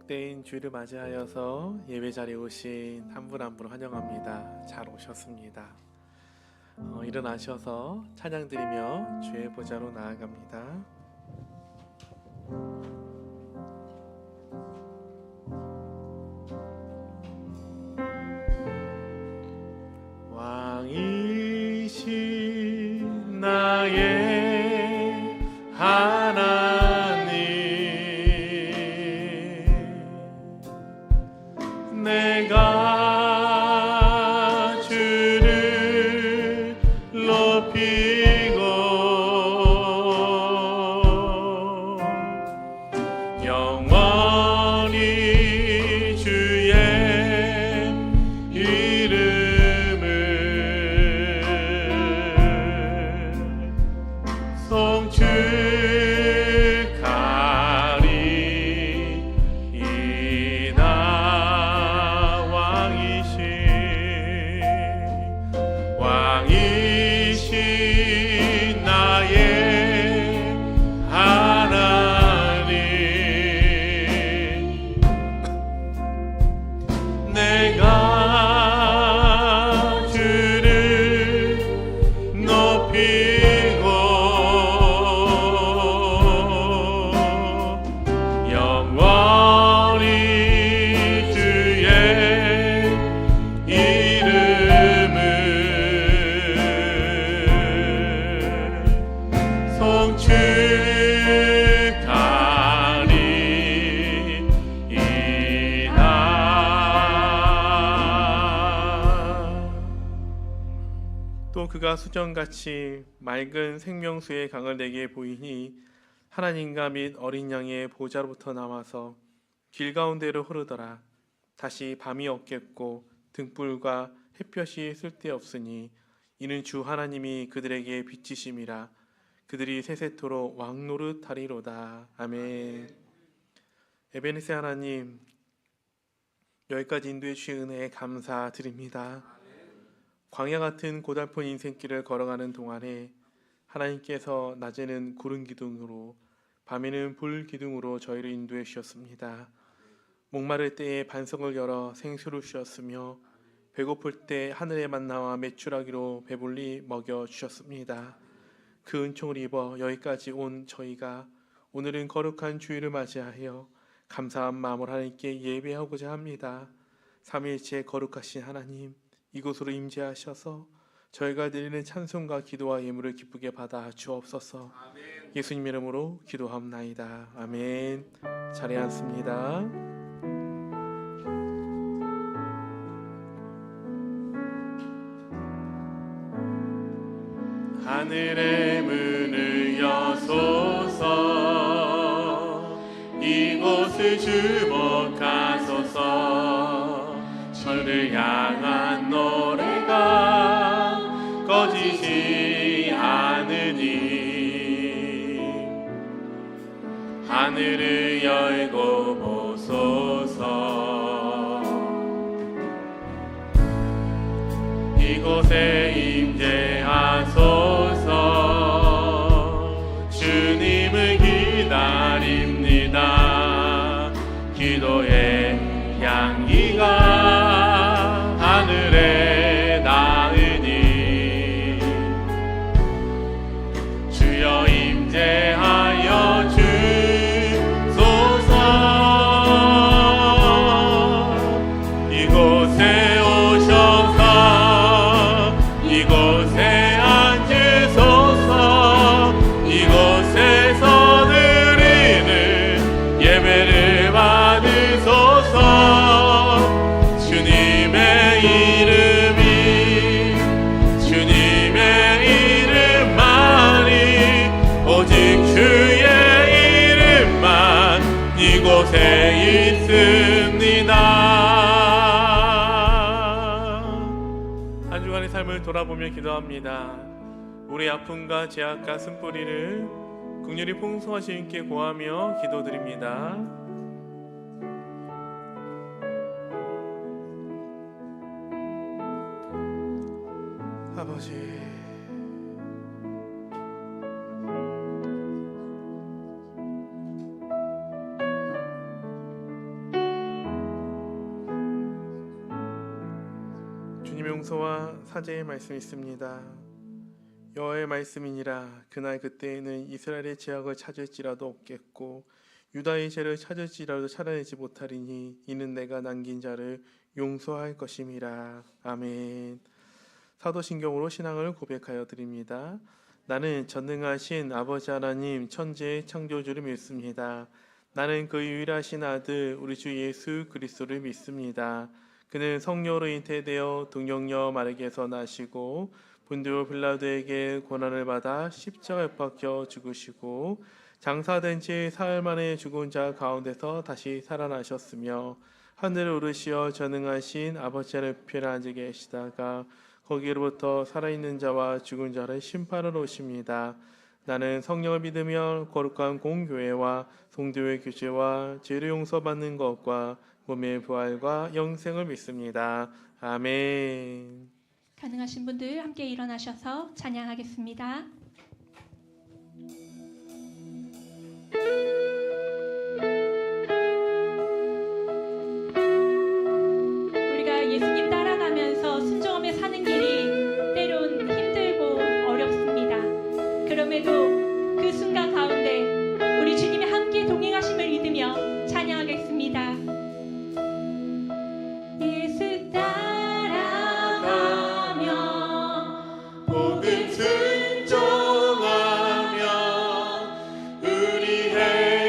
복된 주일을 맞이하여서 예배 자리에 오신 한 분 한 분 환영합니다. 잘 오셨습니다. 일어나셔서 찬양 드리며 주의 보좌로 나아갑니다. 왕이신 나의 하나님, 내가 주를 높이고 영원히 주의 이름을 송축하리. 이나 왕이신 나의 하나님, 내가 주를 높이고 영원히 주의 이름을 송축하리이다. 또 그가 수정같이 맑은 생명수의 강을 내게 보이니 하나님과 및 어린 양의 보좌로부터 나와서 길 가운데로 흐르더라. 다시 밤이 없겠고 등불과 햇볕이 쓸데없으니 이는 주 하나님이 그들에게 빛이심이라. 그들이 세세토록 왕노릇 하리로다. 아멘. 에베네세 하나님, 여기까지 인도해 주신 은혜에 감사드립니다. 광야 같은 고달픈 인생길을 걸어가는 동안에 하나님께서 낮에는 구름 기둥으로 밤에는 불 기둥으로 저희를 인도해 주셨습니다. 목마를 때에 반석을 열어 생수를 주셨으며 배고플 때 하늘의 만나와 메추라기로 배불리 먹여 주셨습니다. 그 은총을 입어 여기까지 온 저희가 오늘은 거룩한 주일을 맞이하여 감사한 마음으로 하나님께 예배하고자 합니다. 삼위일체 거룩하신 하나님, 이곳으로 임재하셔서 저희가 드리는 찬송과 기도와 예물을 기쁘게 받아 주옵소서. 아멘. 예수님 이름으로 기도합나이다. 아멘. 자리에 앉습니다. 하늘의 문을 여소서, 이곳을 주목하소서. 저를 향한 노래가 꺼지지 않으니 하늘을 열고 보소서. 이곳에 임재하소서. 주님을 기다립니다. 기도의 향기가 하늘에 닿으니 주여 임재하여 주소서. 이곳에 오셔서 이곳에 앉으소서. 이곳에서 드리는 예배를 받으소서. 주님의 이름이 주님의 이름만이 오직 주의 이름만 이곳에 있습니다. 한 주간의 삶을 돌아보며 기도합니다. 우리 아픔과 죄악과 쓴뿌리를 긍휼히 풍성하신 주님께 고하며 기도드립니다. 아버지, 이명서와 사제의 말씀이 있습니다. 여호와의 말씀이니라. 그날 그때에는 이스라엘의 죄악을 찾을지라도 없겠고 유다의 죄를 찾을지라도 찾아내지 못하리니 이는 내가 남긴 자를 용서할 것임이라. 아멘. 사도신경으로 신앙을 고백하여 드립니다. 나는 전능하신 아버지 하나님 천지의 창조주를 믿습니다. 나는 그 유일하신 아들 우리 주 예수 그리스도를 믿습니다. 그는 성령으로 잉태되어 동정녀 마리아에게서 나시고 본디오 빌라도에게 고난을 받아 십자가에 못 박혀 죽으시고 장사된 지 사흘 만에 죽은 자 가운데서 다시 살아나셨으며 하늘을 오르시어 전능하신 아버지 하나님 우편에 앉아 계시다가 거기로부터 살아있는 자와 죽은 자를 심판하러 오십니다. 나는 성령을 믿으며 거룩한 공교회와 성도의 교제와 죄를 용서받는 것과 몸의 부활과 영생을 믿습니다. 아멘. 가능하신 분들 함께 일어나셔서 찬양하겠습니다. 우리가 예수님 따라가면서 순종하며 사는 길이 때론 힘들고 어렵습니다. 그럼에도 그 순간 가운데 우리 주님이 함께 동행하심을 믿으며 찬양하겠습니다. 예수 따라가며 복음 순종하며 우리 해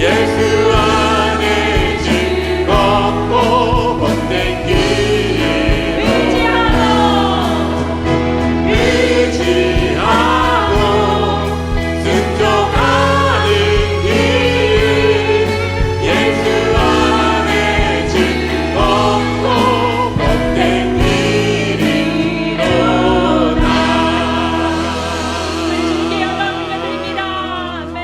예수 안에 즐겁고 복된 길 의지하고 순종하는 길 예수 안에 즐겁고 복된 길이로다. 주님께 영광 올려드립니다. 아멘.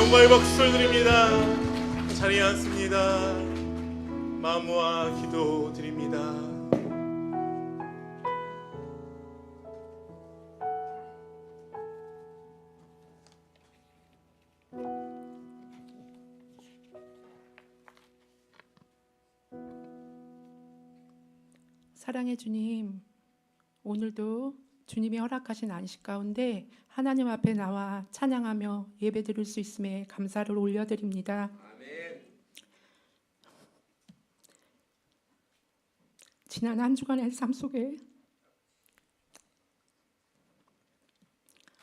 영광의 박수를 드립니다. 자리에 앉습니다. 마음 모아 기도 드립니다. 사랑의 주님, 오늘도 주님이 허락하신 안식 가운데 하나님 앞에 나와 찬양하며 예배드릴 수 있음에 감사를 올려드립니다. 지난 한 주간의 삶 속에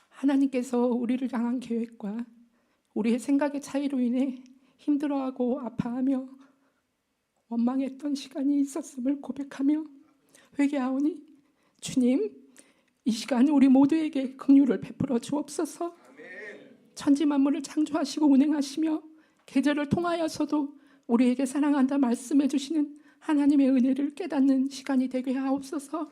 하나님께서 우리를 향한 계획과 우리의 생각의 차이로 인해 힘들어하고 아파하며 원망했던 시간이 있었음을 고백하며 회개하오니 주님, 이 시간 우리 모두에게 긍휼을 베풀어 주옵소서. 천지 만물을 창조하시고 운행하시며 계절을 통하여서도 우리에게 사랑한다 말씀해 주시는 하나님의 은혜를 깨닫는 시간이 되게 하옵소서.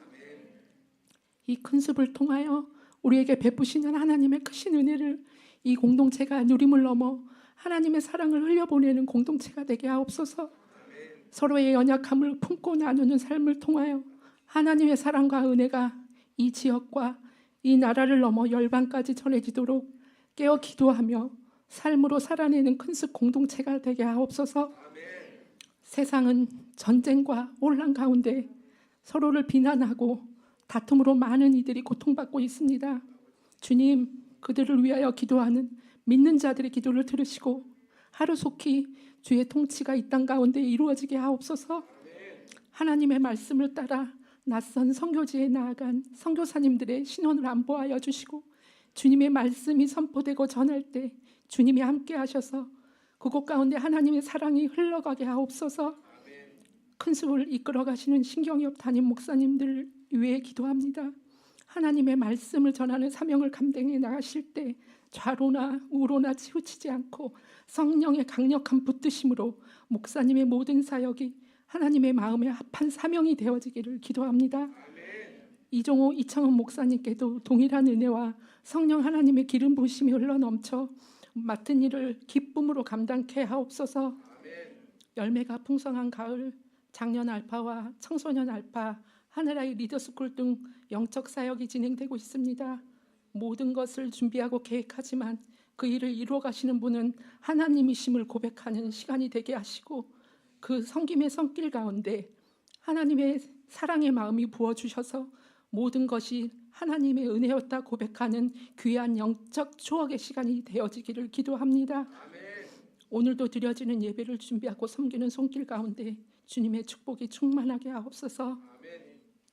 이 큰 숲을 통하여 우리에게 베푸시는 하나님의 크신 은혜를 이 공동체가 누림을 넘어 하나님의 사랑을 흘려보내는 공동체가 되게 하옵소서. 서로의 연약함을 품고 나누는 삶을 통하여 하나님의 사랑과 은혜가 이 지역과 이 나라를 넘어 열방까지 전해지도록 깨어 기도하며 삶으로 살아내는 큰 숲 공동체가 되게 하옵소서. 세상은 전쟁과 혼란 가운데 서로를 비난하고 다툼으로 많은 이들이 고통받고 있습니다. 주님, 그들을 위하여 기도하는 믿는 자들의 기도를 들으시고 하루속히 주의 통치가 이 땅 가운데 이루어지게 하옵소서. 하나님의 말씀을 따라 낯선 선교지에 나아간 선교사님들의 신원을 안보하여 주시고 주님의 말씀이 선포되고 전할 때 주님이 함께 하셔서 그곳 가운데 하나님의 사랑이 흘러가게 하옵소서. 큰 숲을 이끌어 가시는 신경엽 담임 목사님들 위해 기도합니다. 하나님의 말씀을 전하는 사명을 감당해 나가실 때 좌로나 우로나 치우치지 않고 성령의 강력한 붙드심으로 목사님의 모든 사역이 하나님의 마음에 합한 사명이 되어지기를 기도합니다. 이종호 이창훈 목사님께도 동일한 은혜와 성령 하나님의 기름 부으심이 흘러넘쳐 맡은 일을 기쁨으로 감당케 하옵소서. 열매가 풍성한 가을, 작년 알파와 청소년 알파, 하늘아이 리더스쿨 등 영적 사역이 진행되고 있습니다. 모든 것을 준비하고 계획하지만 그 일을 이루어 가시는 분은 하나님이심을 고백하는 시간이 되게 하시고 그 섬김의 손길 가운데 하나님의 사랑의 마음이 부어주셔서 모든 것이 하나님의 은혜였다 고백하는 귀한 영적 추억의 시간이 되어지기를 기도합니다. 오늘도 드려지는 예배를 준비하고 섬기는 손길 가운데 주님의 축복이 충만하게 하옵소서.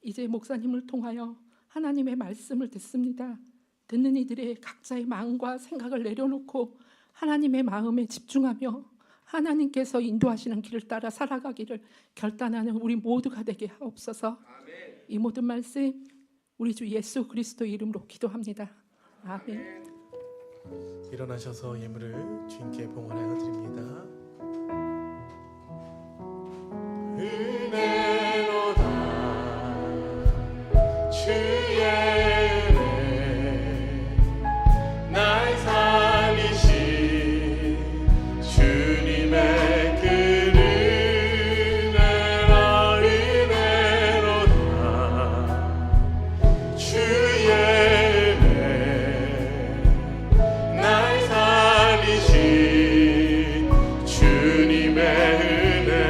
이제 목사님을 통하여 하나님의 말씀을 듣습니다. 듣는 이들의 각자의 마음과 생각을 내려놓고 하나님의 마음에 집중하며 하나님께서 인도하시는 길을 따라 살아가기를 결단하는 우리 모두가 되게 하옵소서. 이 모든 말씀 우리 주 예수 그리스도 이름으로 기도합니다. 아멘. 일어나셔서 예물을 주님께 봉헌하여 드립니다. 은혜로다 주의 은혜 날 살리신 주님의 그 은혜라 은혜로다 주의 은혜 날 살리신 주님의 은혜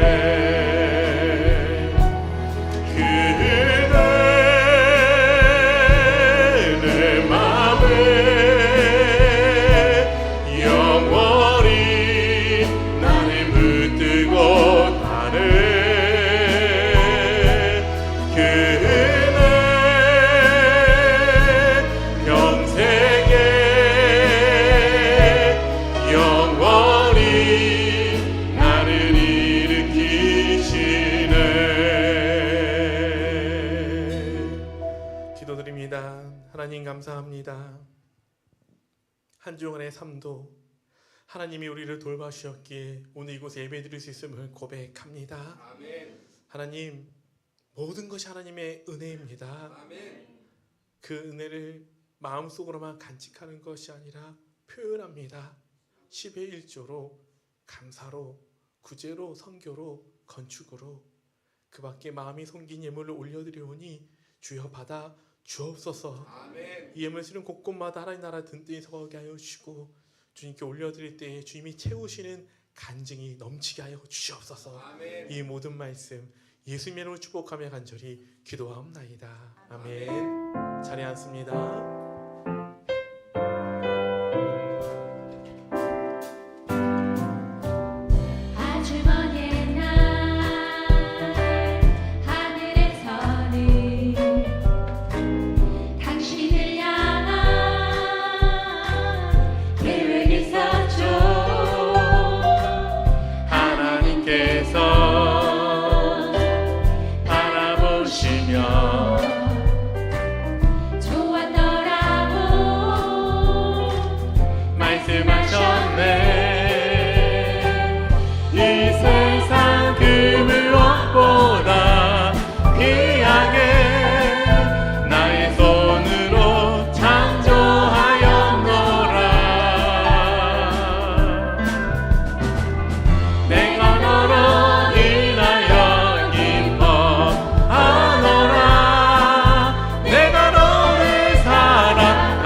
하나님 감사합니다. 한 주간의 삶도 하나님이 우리를 돌봐주셨기에 오늘 이곳에 예배드릴 수 있음을 고백합니다. 아멘. 하나님, 모든 것이 하나님의 은혜입니다. 아멘. 그 은혜를 마음속으로만 간직하는 것이 아니라 표현합니다. 10의 1조로 감사로 구제로 선교로 건축으로 그 밖에 마음이 섬긴 예물을 올려드리오니 주여 받아 주옵소서. 이 예물 쓰는 곳곳마다 하나님 나라 든든히 서게 하여 주시고 주님께 올려드릴 때에 주님이 채우시는 간증이 넘치게 하여 주시옵소서. 이 모든 말씀 예수님의 이름으로 축복하며 간절히 기도하옵나이다. 아멘. 자리에 앉습니다. 아주 먼 옛날 하늘에서는 당신을 향한 계획이 있었죠. 하나님께서 바라보시며 좋았더라고 말씀하셨네. 이 세상 그 무엇보다 귀하게 나의 손으로 창조하였노라. 내가 너로 인하여 기뻐하노라. 내가 너를 사랑하노라.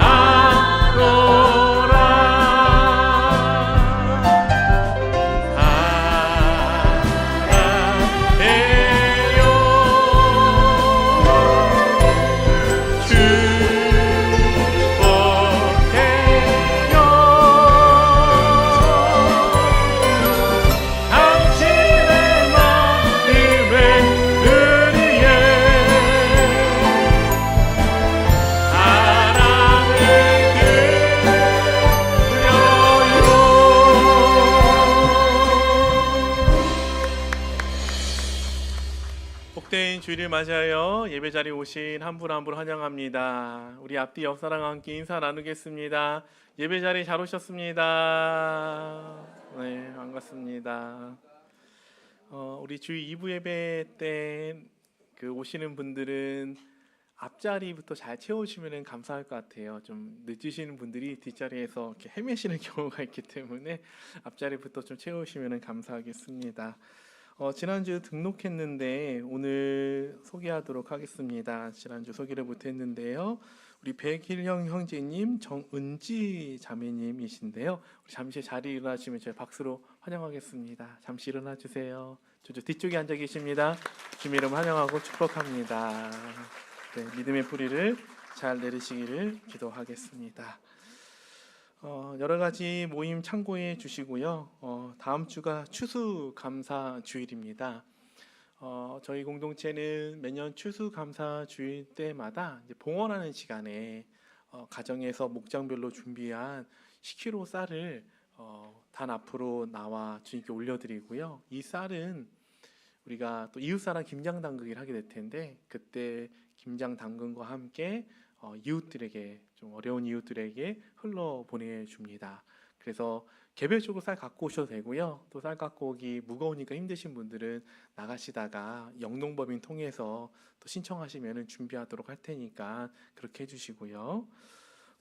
당신의 마음에 그리에 사랑을 드려요. 복된 주일을 맞이하여 예배 자리에 오신 한 분 한 분 환영합니다. 우리 앞뒤 옆 사람과 함께 인사 나누겠습니다. 예배 자리에 잘 오셨습니다. 네, 반갑습니다. 우리 주일 2부 예배 때 그 오시는 분들은 앞자리부터 잘 채우시면 감사할 것 같아요. 좀 늦으시는 분들이 뒷자리에서 이렇게 헤매시는 경우가 있기 때문에 앞자리부터 좀 채우시면 감사하겠습니다. 지난주 등록했는데 오늘 소개하도록 하겠습니다. 지난주 소개를 못했는데요. 우리 백일형 형제님, 정은지 자매님이신데요. 우리 잠시 자리에 일어나시면 저희 박수로 환영하겠습니다. 잠시 일어나 주세요. 저쪽 뒤쪽에 앉아 계십니다. 주님 이름 환영하고 축복합니다. 네, 믿음의 뿌리를 잘 내리시기를 기도하겠습니다. 여러 가지 모임 참고해 주시고요. 다음 주가 추수감사 주일입니다. 저희 공동체는 매년 추수감사 주일 때마다 이제 봉헌하는 시간에 가정에서 목장별로 준비한 10kg 쌀을 단 앞으로 나와 주님께 올려드리고요. 이 쌀은 우리가 또 이웃사랑 김장 담그기를 하게 될 텐데 그때 김장 담근과 함께 이웃들에게 좀 어려운 이웃들에게 흘러 보내줍니다. 그래서 개별적으로 쌀 갖고 오셔도 되고요. 또 쌀 갖고 오기 무거우니까 힘드신 분들은 나가시다가 영농법인 통해서 또 신청하시면 준비하도록 할 테니까 그렇게 해주시고요.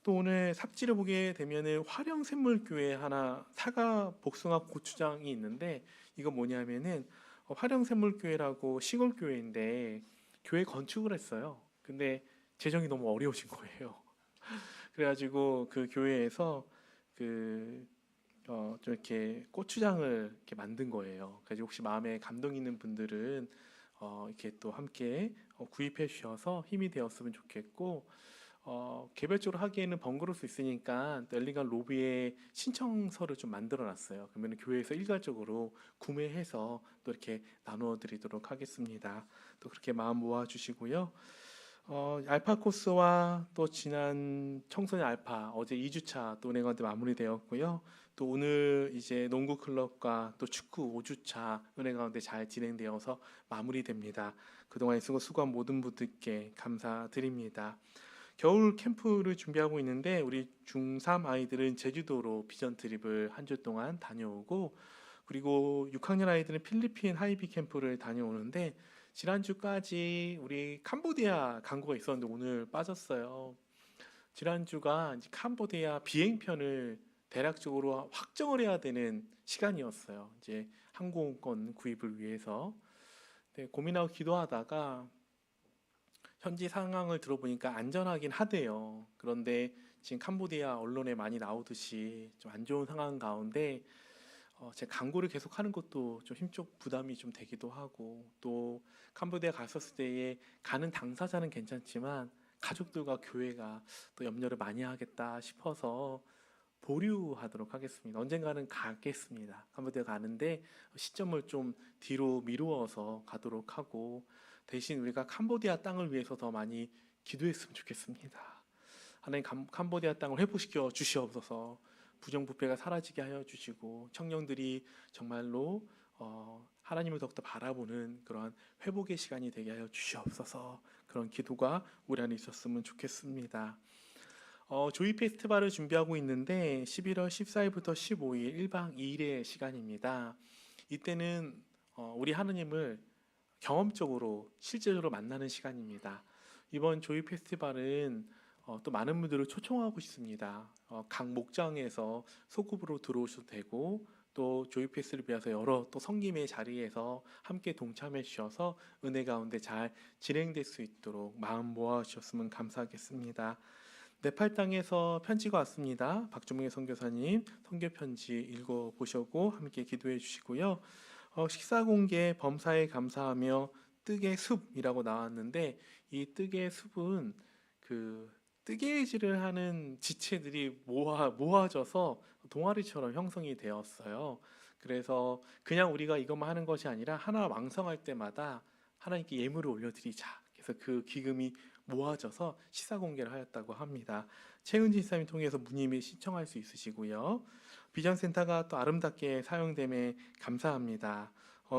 또 오늘 삽지를 보게 되면은 화령샘물교회 하나 사과 복숭아 고추장이 있는데 이거 뭐냐면은 화령샘물교회라고 시골교회인데 교회 건축을 했어요. 근데 재정이 너무 어려우신 거예요. 그래가지고 그 교회에서 좀 이렇게 고추장을 이렇게 만든 거예요. 그래서 혹시 마음에 감동 있는 분들은 이렇게 또 함께 구입해 주셔서 힘이 되었으면 좋겠고 개별적으로 하기에는 번거로울 수 있으니까 넬링간 로비에 신청서를 좀 만들어놨어요. 그러면 교회에서 일괄적으로 구매해서 또 이렇게 나누어드리도록 하겠습니다. 또 그렇게 마음 모아주시고요. 알파 코스와 또 지난 청소년 알파 어제 2주차 또 은행 가운데 마무리되었고요. 또 오늘 이제 농구 클럽과 또 축구 5주차 은행 가운데 잘 진행되어서 마무리됩니다. 그동안 수고한 모든 분들께 감사드립니다. 겨울 캠프를 준비하고 있는데 우리 중3 아이들은 제주도로 비전 트립을 한 주 동안 다녀오고 그리고 6학년 아이들은 필리핀 하이비 캠프를 다녀오는데 지난주까지 우리 캄보디아 광고가 있었는데 오늘 빠졌어요. 지난주가 이제 캄보디아 비행편을 대략적으로 확정을 해야 되는 시간이었어요. 이제 항공권 구입을 위해서. 네, 고민하고 기도하다가 현지 상황을 들어보니까 안전하긴 하대요. 그런데 지금 캄보디아 언론에 많이 나오듯이 좀 안 좋은 상황 가운데 제 광고를 계속 하는 것도 좀 힘적 부담이 좀 되기도 하고, 또 캄보디아 갔었을 때에 가는 당사자는 괜찮지만 가족들과 교회가 또 염려를 많이 하겠다 싶어서 보류하도록 하겠습니다. 언젠가는 가겠습니다. 캄보디아 가는데 시점을 좀 뒤로 미루어서 가도록 하고, 대신 우리가 캄보디아 땅을 위해서 더 많이 기도했으면 좋겠습니다. 하나님, 캄보디아 땅을 회복시켜 주시옵소서. 부정부패가 사라지게 하여 주시고, 청년들이 정말로 하나님을 더욱더 바라보는 그러한 회복의 시간이 되게 하여 주시옵소서. 그런 기도가 우리 안에 있었으면 좋겠습니다. 조이 페스티벌을 준비하고 있는데 11월 14일부터 15일 1박 2일의 시간입니다. 이때는 우리 하느님을 경험적으로 실제적으로 만나는 시간입니다. 이번 조이 페스티벌은 또 많은 분들을 초청하고 싶습니다. 각 목장에서 소급으로 들어오셔도 되고, 또 조이 페스를 위해서 여러 또 성김의 자리에서 함께 동참해 주셔서 은혜 가운데 잘 진행될 수 있도록 마음 모아 주셨으면 감사하겠습니다. 네팔 땅에서 편지가 왔습니다. 박주몽의 선교사님 선교 편지 읽어 보시고 함께 기도해 주시고요. 식사 공개 범사에 감사하며 뜨개 숲이라고 나왔는데, 이 뜨개 숲은 그 뜨개질을 하는 지체들이 모아져서 동아리처럼 형성이 되었어요. 그래서 그냥 우리가 이것만 하는 것이 아니라 하나 왕성할 때마다 하나님께 예물을 올려드리자. 그래서 그 기금이 모아져서 시사 공개를 하였다고 합니다. 최은진 사님을 통해서 문의미 신청할 수 있으시고요. 비전센터가 또 아름답게 사용됨에 감사합니다.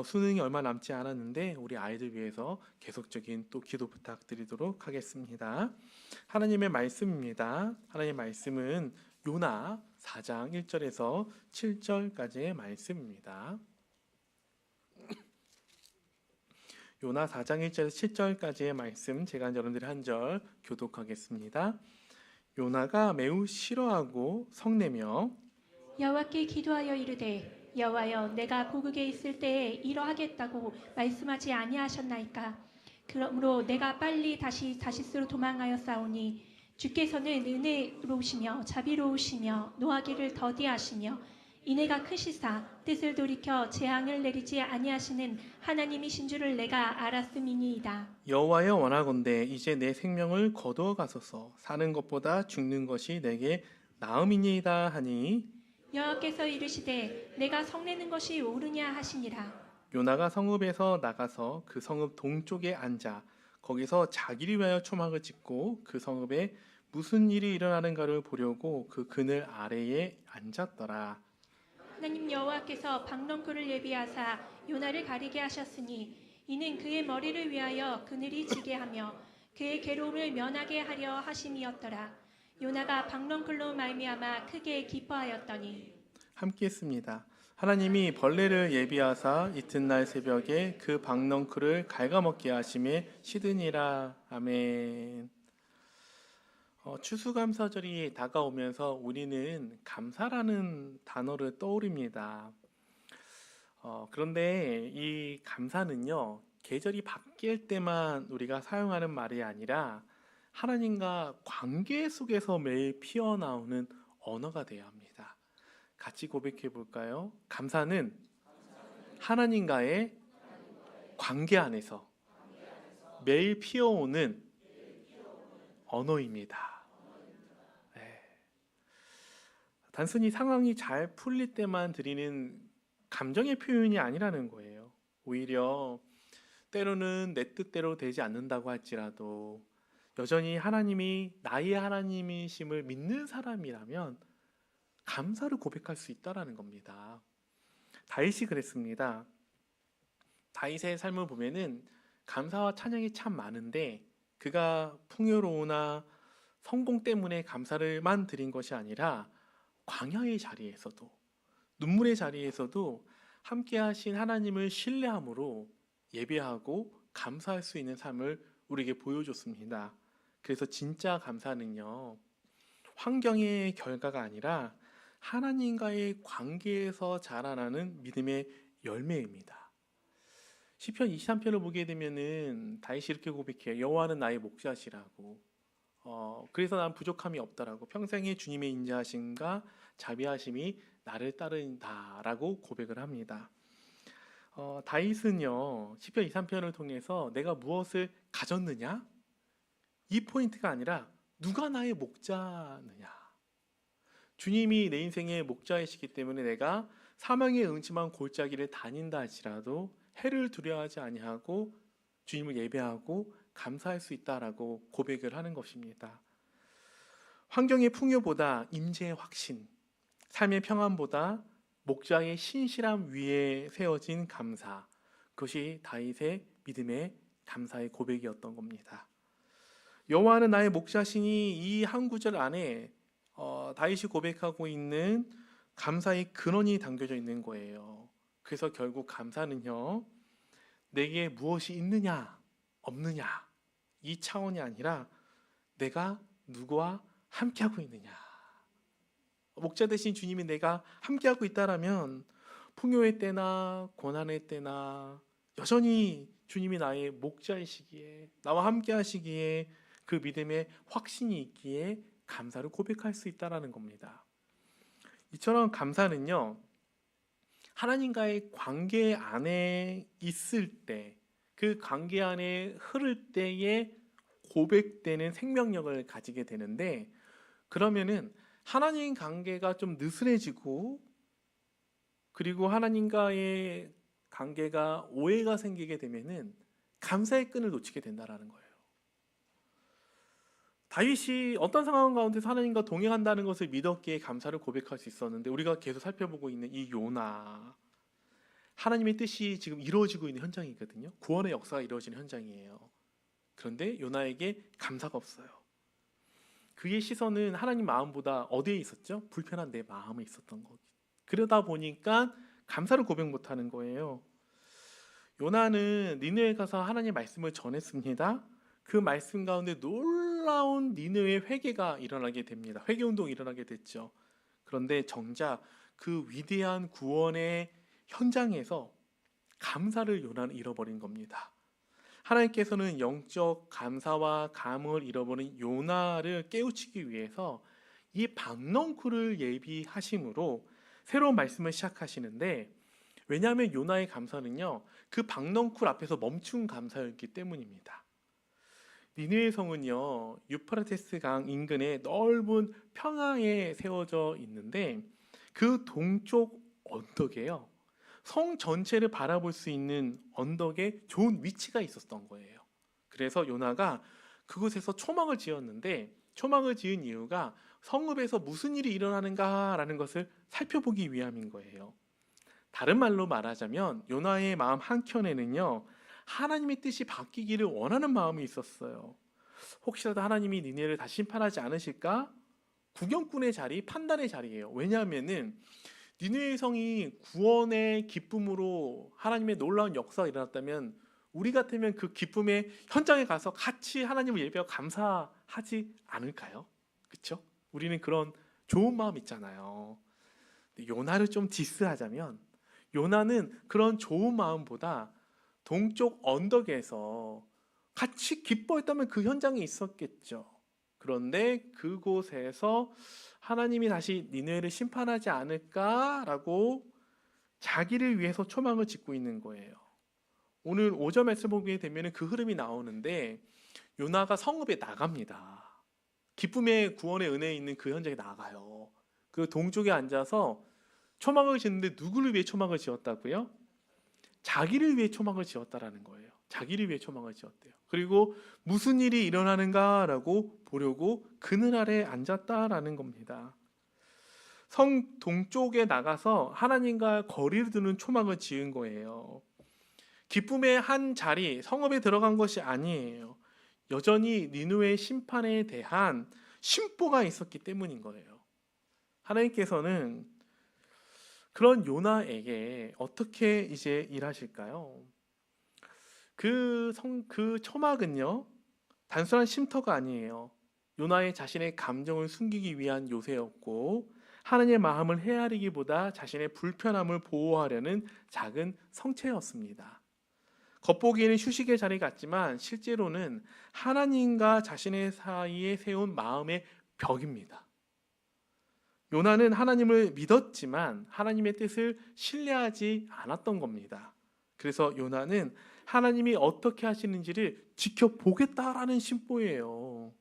수능이 얼마 남지 않았는데 우리 아이들 위해서 계속적인 또 기도 부탁드리도록 하겠습니다. 하나님의 말씀입니다. 하나님의 말씀은 요나 4장 1절에서 7절까지의 말씀입니다. 요나 4장 1절에서 7절까지의 말씀, 제가 여러분들이 한 절 교독하겠습니다. 요나가 매우 싫어하고 성내며 여호와께 기도하여 이르되 여호와여, 내가 고국에 있을 때에 이러하겠다고 말씀하지 아니하셨나이까? 그러므로 내가 빨리 다시 다시스로 도망하여 싸우니 주께서는 은혜로우시며 자비로우시며 노하기를 더디하시며 인애가 크시사 뜻을 돌이켜 재앙을 내리지 아니하시는 하나님이신 줄을 내가 알았음이니이다. 여호와여, 원하건대 이제 내 생명을 거두어 가소서. 사는 것보다 죽는 것이 내게 나음이니이다 하니, 여호와께서 이르시되 내가 성내는 것이 옳으냐 하시니라. 요나가 성읍에서 나가서 그 성읍 동쪽에 앉아 거기서 자기를 위하여 초막을 짓고 그 성읍에 무슨 일이 일어나는가를 보려고 그 그늘 아래에 앉았더라. 하나님 여호와께서 박넝쿨을 예비하사 요나를 가리게 하셨으니 이는 그의 머리를 위하여 그늘이 지게 하며 그의 괴로움을 면하게 하려 하심이었더라. 요나가 박넝쿨로 말미암아 크게 기뻐하였더니. 함께 했습니다. 하나님이 벌레를 예비하사 이튿날 새벽에 그 박넝쿨을 갉아먹게 하심에 시드니라. 아멘. 추수감사절이 다가오면서 우리는 감사라는 단어를 떠올립니다. 그런데 이 감사는요, 계절이 바뀔 때만 우리가 사용하는 말이 아니라 하나님과 관계 속에서 매일 피어나오는 언어가 되어야 합니다. 같이 고백해 볼까요? 감사는 하나님과의 관계 안에서 매일 피어오는 언어입니다. 네. 단순히 상황이 잘 풀릴 때만 드리는 감정의 표현이 아니라는 거예요. 오히려 때로는 내 뜻대로 되지 않는다고 할지라도 여전히 하나님이 나의 하나님이심을 믿는 사람이라면 감사를 고백할 수 있다라는 겁니다. 다윗이 그랬습니다. 다윗의 삶을 보면은 감사와 찬양이 참 많은데 그가 풍요로우나 성공 때문에 감사를만 드린 것이 아니라 광야의 자리에서도 눈물의 자리에서도 함께 하신 하나님을 신뢰함으로 예배하고 감사할 수 있는 삶을 우리에게 보여줬습니다. 그래서 진짜 감사는요, 환경의 결과가 아니라 하나님과의 관계에서 자라나는 믿음의 열매입니다. 시편 23편을 보게 되면은 다윗이 이렇게 고백해요. 여호와는 나의 목자시라고. 그래서 난 부족함이 없다라고, 평생에 주님의 인자하심과 자비하심이 나를 따른다라고 고백을 합니다. 다윗은요 시편 23편을 통해서 내가 무엇을 가졌느냐, 이 포인트가 아니라 누가 나의 목자느냐, 주님이 내 인생의 목자이시기 때문에 내가 사망의 음침한 골짜기를 다닌다 할지라도 해를 두려워하지 아니하고 주님을 예배하고 감사할 수 있다라고 고백을 하는 것입니다. 환경의 풍요보다 임재의 확신, 삶의 평안보다 목자의 신실함 위에 세워진 감사, 그것이 다윗의 믿음의 감사의 고백이었던 겁니다. 여호와는 나의 목자시니, 이 한 구절 안에 다윗이 고백하고 있는 감사의 근원이 담겨져 있는 거예요. 그래서 결국 감사는요, 내게 무엇이 있느냐 없느냐 이 차원이 아니라 내가 누구와 함께하고 있느냐. 목자 대신 주님이 내가 함께하고 있다라면 풍요의 때나 고난의 때나 여전히 주님이 나의 목자이시기에, 나와 함께 하시기에 그 믿음의 확신이 있기에 감사를 고백할 수 있다라는 겁니다. 이처럼 감사는요, 하나님과의 관계 안에 있을 때, 그 관계 안에 흐를 때에 고백되는 생명력을 가지게 되는데, 그러면은 하나님 관계가 좀 느슨해지고, 그리고 하나님과의 관계가 오해가 생기게 되면은 감사의 끈을 놓치게 된다라는 거예요. 다윗이 어떤 상황 가운데서 하나님과 동행한다는 것을 믿었기에 감사를 고백할 수 있었는데, 우리가 계속 살펴보고 있는 이 요나, 하나님의 뜻이 지금 이루어지고 있는 현장이거든요. 구원의 역사가 이루어지는 현장이에요. 그런데 요나에게 감사가 없어요. 그의 시선은 하나님 마음보다 어디에 있었죠? 불편한 내 마음에 있었던 거기. 그러다 보니까 감사를 고백 못하는 거예요. 요나는 니느웨에 가서 하나님의 말씀을 전했습니다. 그 말씀 가운데 놀라운 니느웨의 회개가 일어나게 됩니다. 회개운동이 일어나게 됐죠. 그런데 정작 그 위대한 구원의 현장에서 감사를 요나는 잃어버린 겁니다. 하나님께서는 영적 감사와 감을 잃어버린 요나를 깨우치기 위해서 이 박넝쿨을 예비하심으로 새로운 말씀을 시작하시는데, 왜냐하면 요나의 감사는요, 그 박넝쿨 앞에서 멈춘 감사였기 때문입니다. 니느웨 성은요, 유프라테스 강 인근의 넓은 평야에 세워져 있는데, 그 동쪽 언덕에요, 성 전체를 바라볼 수 있는 언덕에 좋은 위치가 있었던 거예요. 그래서 요나가 그곳에서 초막을 지었는데, 초막을 지은 이유가 성읍에서 무슨 일이 일어나는가라는 것을 살펴보기 위함인 거예요. 다른 말로 말하자면 요나의 마음 한켠에는요, 하나님의 뜻이 바뀌기를 원하는 마음이 있었어요. 혹시라도 하나님이 니느웨를 다시 심판하지 않으실까? 구경꾼의 자리, 판단의 자리예요. 왜냐하면은 니느웨 성이 구원의 기쁨으로 하나님의 놀라운 역사가 일어났다면 우리 같으면 그 기쁨의 현장에 가서 같이 하나님을 예배하고 감사하지 않을까요? 그렇죠? 우리는 그런 좋은 마음 있잖아요. 요나를 좀 디스하자면, 요나는 그런 좋은 마음보다 동쪽 언덕에서 같이 기뻐했다면 그 현장에 있었겠죠. 그런데 그곳에서 하나님이 다시 니느웨를 심판하지 않을까라고 자기를 위해서 초막을 짓고 있는 거예요. 오늘 5절 말씀 보게 되면 그 흐름이 나오는데, 요나가 성읍에 나갑니다. 기쁨의 구원의 은혜에 있는 그 현장에 나가요. 그 동쪽에 앉아서 초막을 짓는데 누구를 위해 초막을 지었다고요? 자기를 위해 초막을 지었다라는 거예요. 자기를 위해 초막을 지었대요. 그리고 무슨 일이 일어나는가라고 보려고 그늘 아래 앉았다라는 겁니다. 성 동쪽에 나가서 하나님과 거리를 두는 초막을 지은 거예요. 기쁨의 한 자리, 성읍에 들어간 것이 아니에요. 여전히 니느웨의 심판에 대한 심보가 있었기 때문인 거예요. 하나님께서는 그런 요나에게 어떻게 이제 일하실까요? 그 초막은요, 단순한 쉼터가 아니에요. 요나의 자신의 감정을 숨기기 위한 요새였고, 하나님의 마음을 헤아리기보다 자신의 불편함을 보호하려는 작은 성체였습니다. 겉보기에는 휴식의 자리 같지만 실제로는 하나님과 자신의 사이에 세운 마음의 벽입니다. 요나는 하나님을 믿었지만 하나님의 뜻을 신뢰하지 않았던 겁니다. 그래서 요나는 하나님이 어떻게 하시는지를 지켜보겠다라는 심보예요.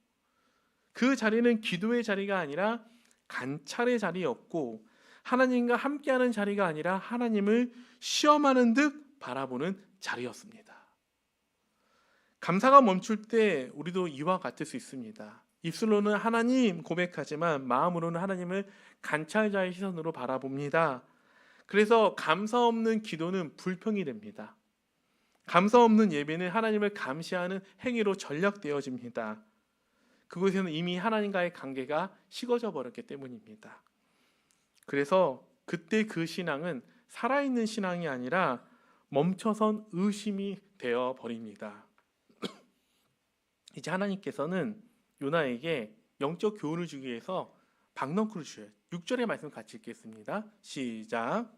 그 자리는 기도의 자리가 아니라 관찰의 자리였고, 하나님과 함께하는 자리가 아니라 하나님을 시험하는 듯 바라보는 자리였습니다. 감사가 멈출 때 우리도 이와 같을 수 있습니다. 입술로는 하나님 고백하지만 마음으로는 하나님을 관찰자의 시선으로 바라봅니다. 그래서 감사 없는 기도는 불평이 됩니다. 감사 없는 예배는 하나님을 감시하는 행위로 전락되어집니다. 그곳에는 이미 하나님과의 관계가 식어져 버렸기 때문입니다. 그래서 그때 그 신앙은 살아있는 신앙이 아니라 멈춰선 의심이 되어 버립니다. 이제 하나님께서는 요나에게 영적 교훈을 주기 위해서 박넝쿨을 주셔요. 6절의 말씀 같이 읽겠습니다. 시작.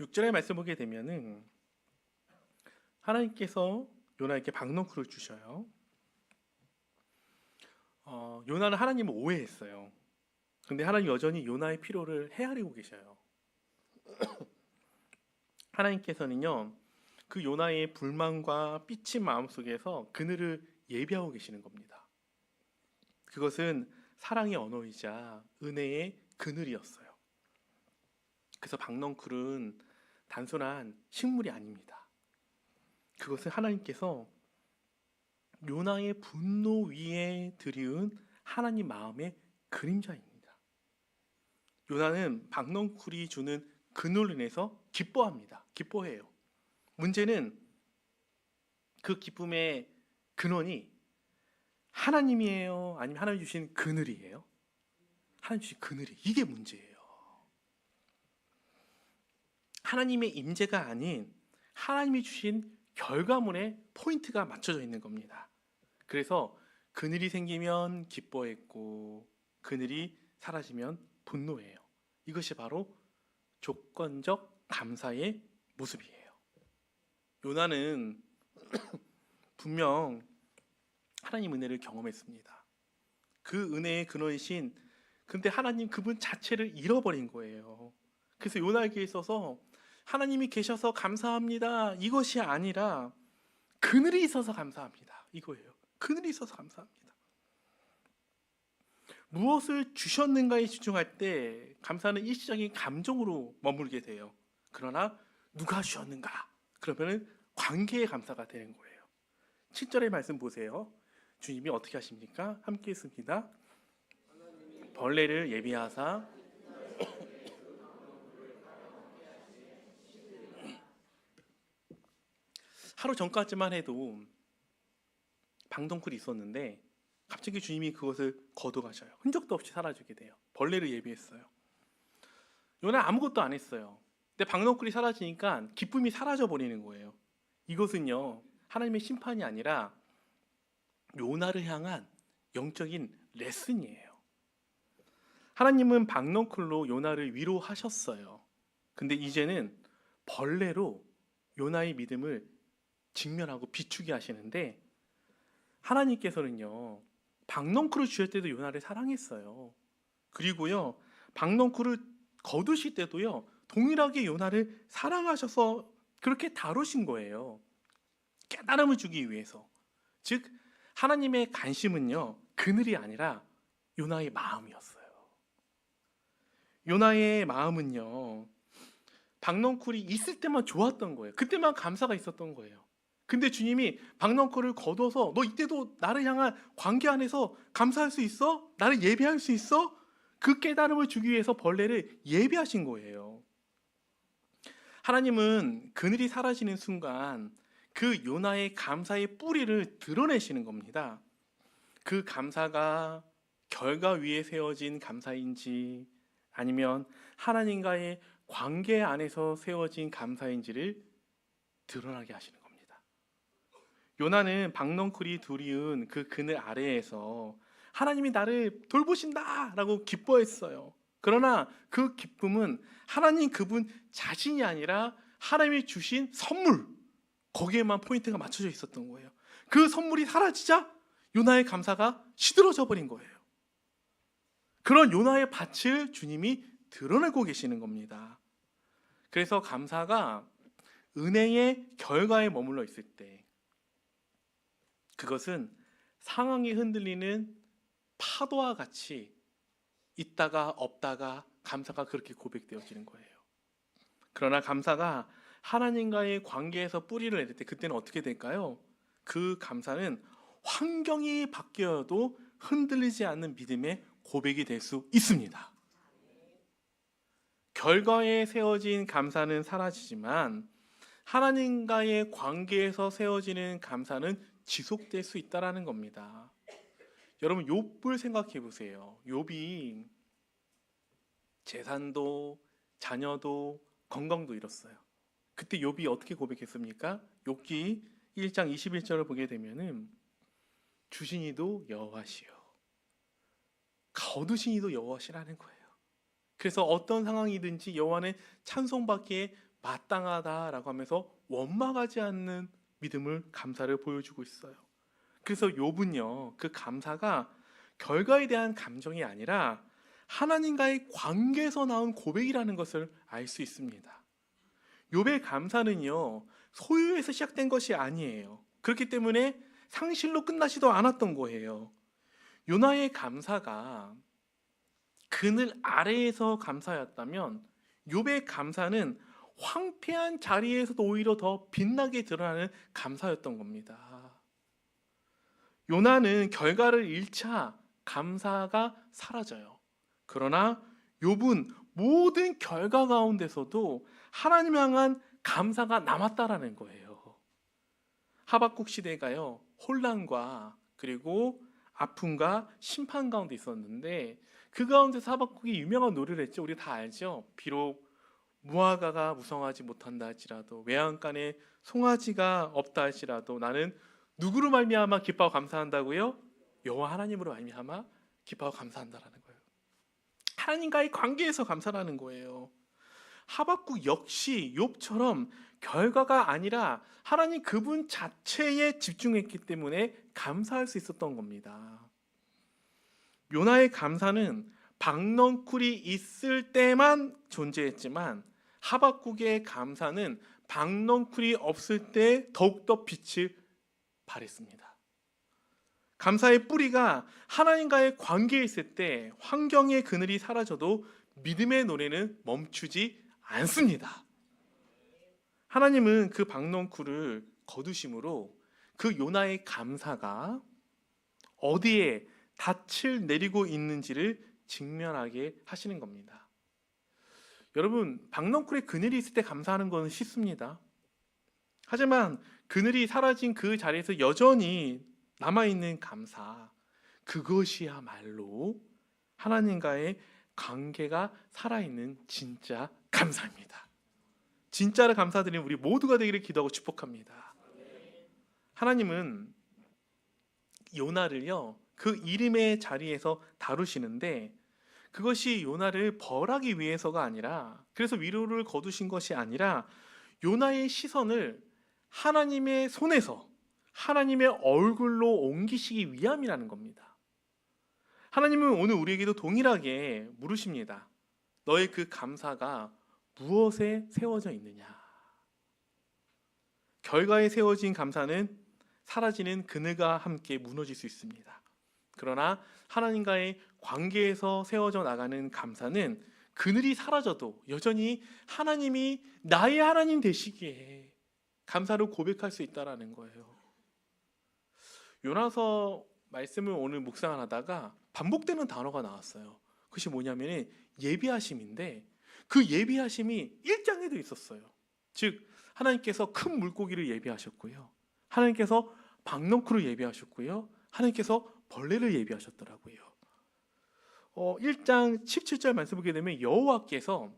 6절의 말씀 보게 되면은 하나님께서 요나에게 박넝쿨을 주셔요. 요나는 하나님을 오해했어요. 근데 하나님 여전히 요나의 필요를 헤아리고 계셔요. 하나님께서는요, 그 요나의 불만과 삐친 마음 속에서 그늘을 예비하고 계시는 겁니다. 그것은 사랑의 언어이자 은혜의 그늘이었어요. 그래서 박넝쿨은 단순한 식물이 아닙니다. 그것은 하나님께서 요나의 분노 위에 드리운 하나님 마음의 그림자입니다. 요나는 박넝쿨이 주는 그늘로 인해서 기뻐합니다. 기뻐해요. 문제는 그 기쁨의 근원이 하나님이에요? 아니면 하나님 주신 그늘이에요? 하나님 주신 그늘이, 이게 문제예요. 하나님의 임재가 아닌 하나님이 주신 결과물에 포인트가 맞춰져 있는 겁니다. 그래서 그늘이 생기면 기뻐했고 그늘이 사라지면 분노해요. 이것이 바로 조건적 감사의 모습이에요. 요나는 분명 하나님 은혜를 경험했습니다. 그 은혜의 근원이신, 근데 하나님 그분 자체를 잃어버린 거예요. 그래서 요나에게 있어서 하나님이 계셔서 감사합니다, 이것이 아니라 그늘이 있어서 감사합니다, 이거예요. 그늘이 있어서 감사합니다. 무엇을 주셨는가에 집중할 때 감사는 일시적인 감정으로 머물게 돼요. 그러나 누가 주셨는가? 그러면 관계의 감사가 되는 거예요. 7절의 말씀 보세요. 주님이 어떻게 하십니까? 함께 있습니다. 벌레를 예비하사 하루 전까지만 해도 박넝쿨이 있었는데 갑자기 주님이 그것을 거둬가셔요. 흔적도 없이 사라지게 돼요. 벌레를 예비했어요. 요나 아무것도 안 했어요. 근데 박넝쿨이 사라지니까 기쁨이 사라져 버리는 거예요. 이것은요, 하나님의 심판이 아니라 요나를 향한 영적인 레슨이에요. 하나님은 박넝쿨로 요나를 위로하셨어요. 근데 이제는 벌레로 요나의 믿음을 직면하고 비추게 하시는데, 하나님께서는요, 박넝쿨을 주실 때도 요나를 사랑했어요. 그리고요, 박넝쿨을 거두실 때도요, 동일하게 요나를 사랑하셔서 그렇게 다루신 거예요. 깨달음을 주기 위해서. 즉 하나님의 관심은요, 그늘이 아니라 요나의 마음이었어요. 요나의 마음은요, 박넝쿨이 있을 때만 좋았던 거예요. 그때만 감사가 있었던 거예요. 근데 주님이 박넝쿨을 거둬서 너 이때도 나를 향한 관계 안에서 감사할 수 있어? 나를 예배할 수 있어? 그 깨달음을 주기 위해서 벌레를 예배하신 거예요. 하나님은 그늘이 사라지는 순간 그 요나의 감사의 뿌리를 드러내시는 겁니다. 그 감사가 결과 위에 세워진 감사인지 아니면 하나님과의 관계 안에서 세워진 감사인지를 드러나게 하시는 겁니다. 요나는 박넝쿨이 두리운 그 그늘 아래에서 하나님이 나를 돌보신다 라고 기뻐했어요. 그러나 그 기쁨은 하나님 그분 자신이 아니라 하나님이 주신 선물, 거기에만 포인트가 맞춰져 있었던 거예요. 그 선물이 사라지자 요나의 감사가 시들어져 버린 거예요. 그런 요나의 밭을 주님이 드러내고 계시는 겁니다. 그래서 감사가 은혜의 결과에 머물러 있을 때 그것은 상황이 흔들리는 파도와 같이 있다가 없다가 감사가 그렇게 고백되어지는 거예요. 그러나 감사가 하나님과의 관계에서 뿌리를 내릴 때 그때는 어떻게 될까요? 그 감사는 환경이 바뀌어도 흔들리지 않는 믿음의 고백이 될 수 있습니다. 결과에 세워진 감사는 사라지지만 하나님과의 관계에서 세워지는 감사는 지속될 수 있다는 겁니다. 여러분 욥을 생각해 보세요. 욥이 재산도 자녀도 건강도 잃었어요. 그때 욥이 어떻게 고백했습니까? 욥기 1장 21절을 보게 되면은 주신 이도 여호와시요 거두신 이도 여호와시라는 거예요. 그래서 어떤 상황이든지 여호와는 찬송받기에 마땅하다라고 하면서 원망하지 않는 믿음을 감사를 보여주고 있어요. 그래서 욥은요 그 감사가 결과에 대한 감정이 아니라 하나님과의 관계에서 나온 고백이라는 것을 알 수 있습니다. 욥의 감사는요 소유에서 시작된 것이 아니에요. 그렇기 때문에 상실로 끝나지도 않았던 거예요. 요나의 감사가 그늘 아래에서 감사였다면 욥의 감사는 황폐한 자리에서도 오히려 더 빛나게 드러나는 감사였던 겁니다. 요나는 결과를 잃자 감사가 사라져요. 그러나 욥은 모든 결과 가운데서도 하나님 향한 감사가 남았다라는 거예요. 하박국 시대가요 혼란과 그리고 아픔과 심판 가운데 있었는데 그 가운데서 하박국이 유명한 노래를 했죠. 우리 다 알죠. 비록 무화과가 무성하지 못한다 할지라도 외양간에 송아지가 없다 할지라도 나는 누구로 말미암아 기뻐하고 감사한다고요? 여호와 하나님으로 말미암아 기뻐하고 감사한다라는 거예요. 하나님과의 관계에서 감사라는 거예요. 하박국 역시 욥처럼 결과가 아니라 하나님 그분 자체에 집중했기 때문에 감사할 수 있었던 겁니다. 요나의 감사는 박넝쿨이 있을 때만 존재했지만 하박국의 감사는 박넝쿨이 없을 때 더욱더 빛을 발했습니다. 감사의 뿌리가 하나님과의 관계에 있을 때 환경의 그늘이 사라져도 믿음의 노래는 멈추지 않습니다. 하나님은 그 박넝쿨을 거두심으로 그 요나의 감사가 어디에 닻을 내리고 있는지를 직면하게 하시는 겁니다. 여러분 박넝쿨의 그늘이 있을 때 감사하는 것은 쉽습니다. 하지만 그늘이 사라진 그 자리에서 여전히 남아있는 감사, 그것이야말로 하나님과의 관계가 살아있는 진짜 감사입니다. 진짜로 감사드리는 우리 모두가 되기를 기도하고 축복합니다. 하나님은 요나를요 그 이름의 자리에서 다루시는데 그것이 요나를 벌하기 위해서가 아니라 그래서 위로를 거두신 것이 아니라 요나의 시선을 하나님의 손에서 하나님의 얼굴로 옮기시기 위함이라는 겁니다. 하나님은 오늘 우리에게도 동일하게 물으십니다. 너의 그 감사가 무엇에 세워져 있느냐? 결과에 세워진 감사는 사라지는 그늘과 함께 무너질 수 있습니다. 그러나 하나님과의 관계에서 세워져 나가는 감사는 그늘이 사라져도 여전히 하나님이 나의 하나님 되시기에 감사를 고백할 수 있다는 거예요. 요나서 말씀을 오늘 묵상을 하다가 반복되는 단어가 나왔어요. 그것이 뭐냐면 예비하심인데 그 예비하심이 1장에도 있었어요. 즉 하나님께서 큰 물고기를 예비하셨고요. 하나님께서 박넝쿨을 예비하셨고요. 하나님께서 벌레를 예비하셨더라고요. 1장 17절 말씀 보게 되면 여호와께서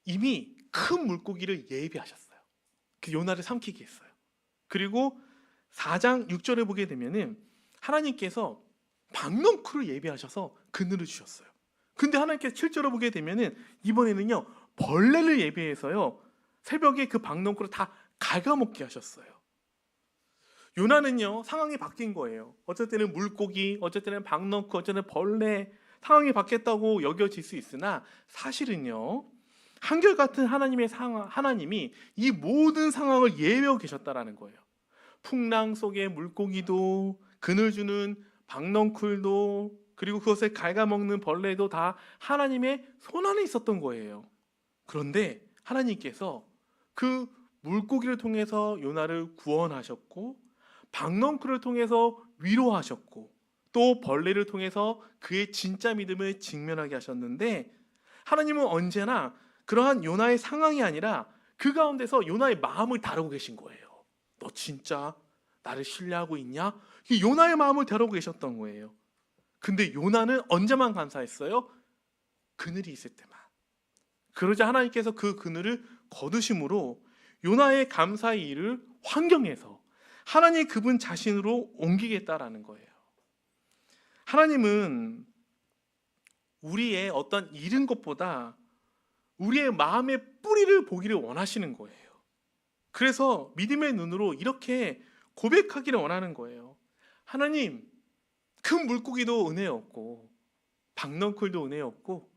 이미 큰 물고기를 예비하셨어요. 그 요나를 삼키게 했어요. 그리고 4장 6절에 보게 되면은 하나님께서 박넝쿨을 예비하셔서 그늘을 주셨어요. 근데 하나님께서 7절에 보게 되면은 이번에는요 벌레를 예비해서요 새벽에 그 박넝쿨을 다 갉아먹게 하셨어요. 요나는요 상황이 바뀐 거예요. 어쩔 때는 물고기, 어쩔 때는 박넝쿨, 어쩔 때는 벌레, 상황이 바뀌었다고 여겨질 수 있으나 사실은요 한결같은 하나님이 이 모든 상황을 예외하고 계셨다라는 거예요. 풍랑 속의 물고기도, 그늘 주는 박넝쿨도, 그리고 그것을 갉아먹는 벌레도 다 하나님의 손안에 있었던 거예요. 그런데 하나님께서 그 물고기를 통해서 요나를 구원하셨고, 박넝쿨을 통해서 위로하셨고, 또 벌레를 통해서 그의 진짜 믿음을 직면하게 하셨는데, 하나님은 언제나 그러한 요나의 상황이 아니라 그 가운데서 요나의 마음을 다루고 계신 거예요. 너 진짜 나를 신뢰하고 있냐? 이 요나의 마음을 다루고 계셨던 거예요. 근데 요나는 언제만 감사했어요? 그늘이 있을 때만. 그러자 하나님께서 그 그늘을 거두심으로 요나의 감사의 일을 환경에서 하나님 그분 자신으로 옮기겠다라는 거예요. 하나님은 우리의 어떤 잃은 것보다 우리의 마음의 뿌리를 보기를 원하시는 거예요. 그래서 믿음의 눈으로 이렇게 고백하기를 원하는 거예요. 하나님, 큰 물고기도 은혜였고 박넝쿨도 은혜였고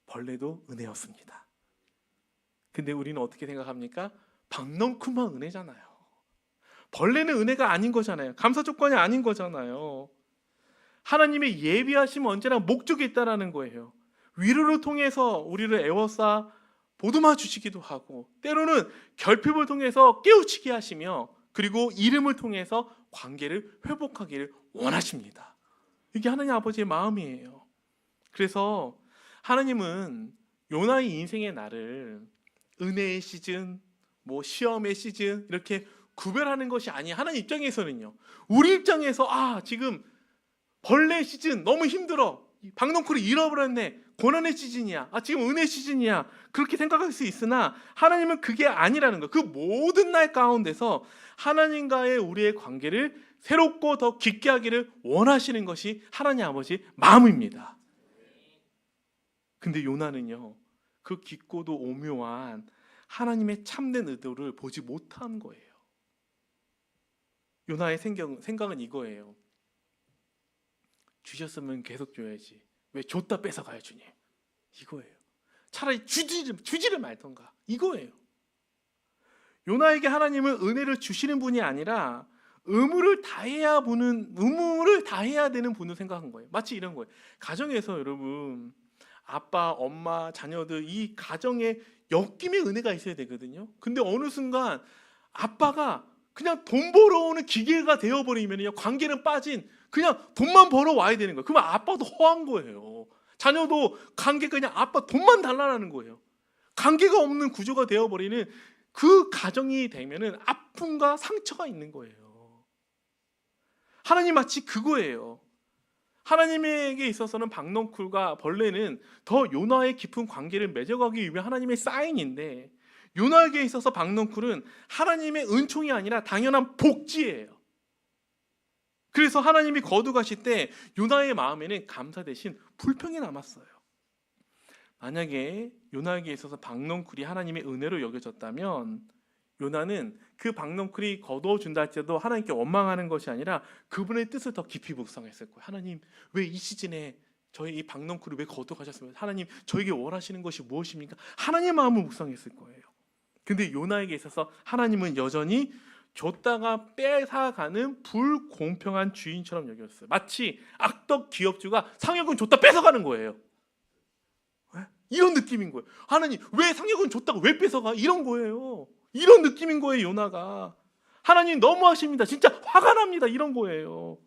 벌레도 은혜였습니다. 근데 우리는 어떻게 생각합니까? 박넝쿨만 은혜잖아요. 벌레는 은혜가 아닌 거잖아요. 감사 조건이 아닌 거잖아요. 하나님의 예비하심은 언제나 목적이 있다라는 거예요. 위로를 통해서 우리를 애워싸 보듬어 주시기도 하고, 때로는 결핍을 통해서 깨우치게 하시며, 그리고 이름을 통해서 관계를 회복하기를 원하십니다. 이게 하나님 아버지의 마음이에요. 그래서 하나님은 요나의 인생의 날을 은혜의 시즌, 시험의 시즌 이렇게 구별하는 것이 아니에요. 하나님 입장에서는요, 우리 입장에서 지금 벌레 시즌 너무 힘들어, 박넝쿨을 잃어버렸네, 고난의 시즌이야, 지금 은혜 시즌이야, 그렇게 생각할 수 있으나 하나님은 그게 아니라는 거예요. 그 모든 날 가운데서 하나님과의 우리의 관계를 새롭고 더 깊게 하기를 원하시는 것이 하나님 아버지 마음입니다. 근데 요나는요 그 깊고도 오묘한 하나님의 참된 의도를 보지 못한 거예요. 요나의 생각은 이거예요. 주셨으면 계속 줘야지, 왜 줬다 뺏어가요 주님, 이거예요. 차라리 주지를 말던가, 이거예요. 요나에게 하나님은 은혜를 주시는 분이 아니라 의무를 다해야 되는 분을 생각한 거예요. 마치 이런 거예요. 가정에서 여러분, 아빠, 엄마, 자녀들 이 가정에 엮임의 은혜가 있어야 되거든요. 근데 어느 순간 아빠가 그냥 돈 벌어오는 기계가 되어버리면 관계는 빠진, 그냥 돈만 벌어와야 되는 거예요. 그러면 아빠도 허한 거예요. 자녀도 관계가 그냥 아빠 돈만 달라는 거예요. 관계가 없는 구조가 되어버리는 그 가정이 되면은 아픔과 상처가 있는 거예요. 하나님 마치 그거예요. 하나님에게 있어서는 박넝쿨과 벌레는 더 요나의 깊은 관계를 맺어가기 위해 하나님의 사인인데, 요나에게 있어서 박넝쿨은 하나님의 은총이 아니라 당연한 복지예요. 그래서 하나님이 거두가실 때 요나의 마음에는 감사 대신 불평이 남았어요. 만약에 요나에게 있어서 박넝쿨이 하나님의 은혜로 여겨졌다면 요나는 그 박넝쿨이 거두어준다 할지라도 하나님께 원망하는 것이 아니라 그분의 뜻을 더 깊이 묵상했을 거예요. 하나님, 왜 이 시즌에 저희 이 박넝쿨을 왜 거두가셨습니까? 하나님, 저에게 원하시는 것이 무엇입니까? 하나님의 마음을 묵상했을 거예요. 근데 요나에게 있어서 하나님은 여전히 줬다가 뺏어가는 불공평한 주인처럼 여겼어요. 마치 악덕 기업주가 상여금 줬다 뺏어가는 거예요. 이런 느낌인 거예요. 하나님, 왜 상여금 줬다가 왜 뺏어가? 이런 거예요. 이런 느낌인 거예요. 요나가. 하나님 너무하십니다. 진짜 화가 납니다. 이런 거예요.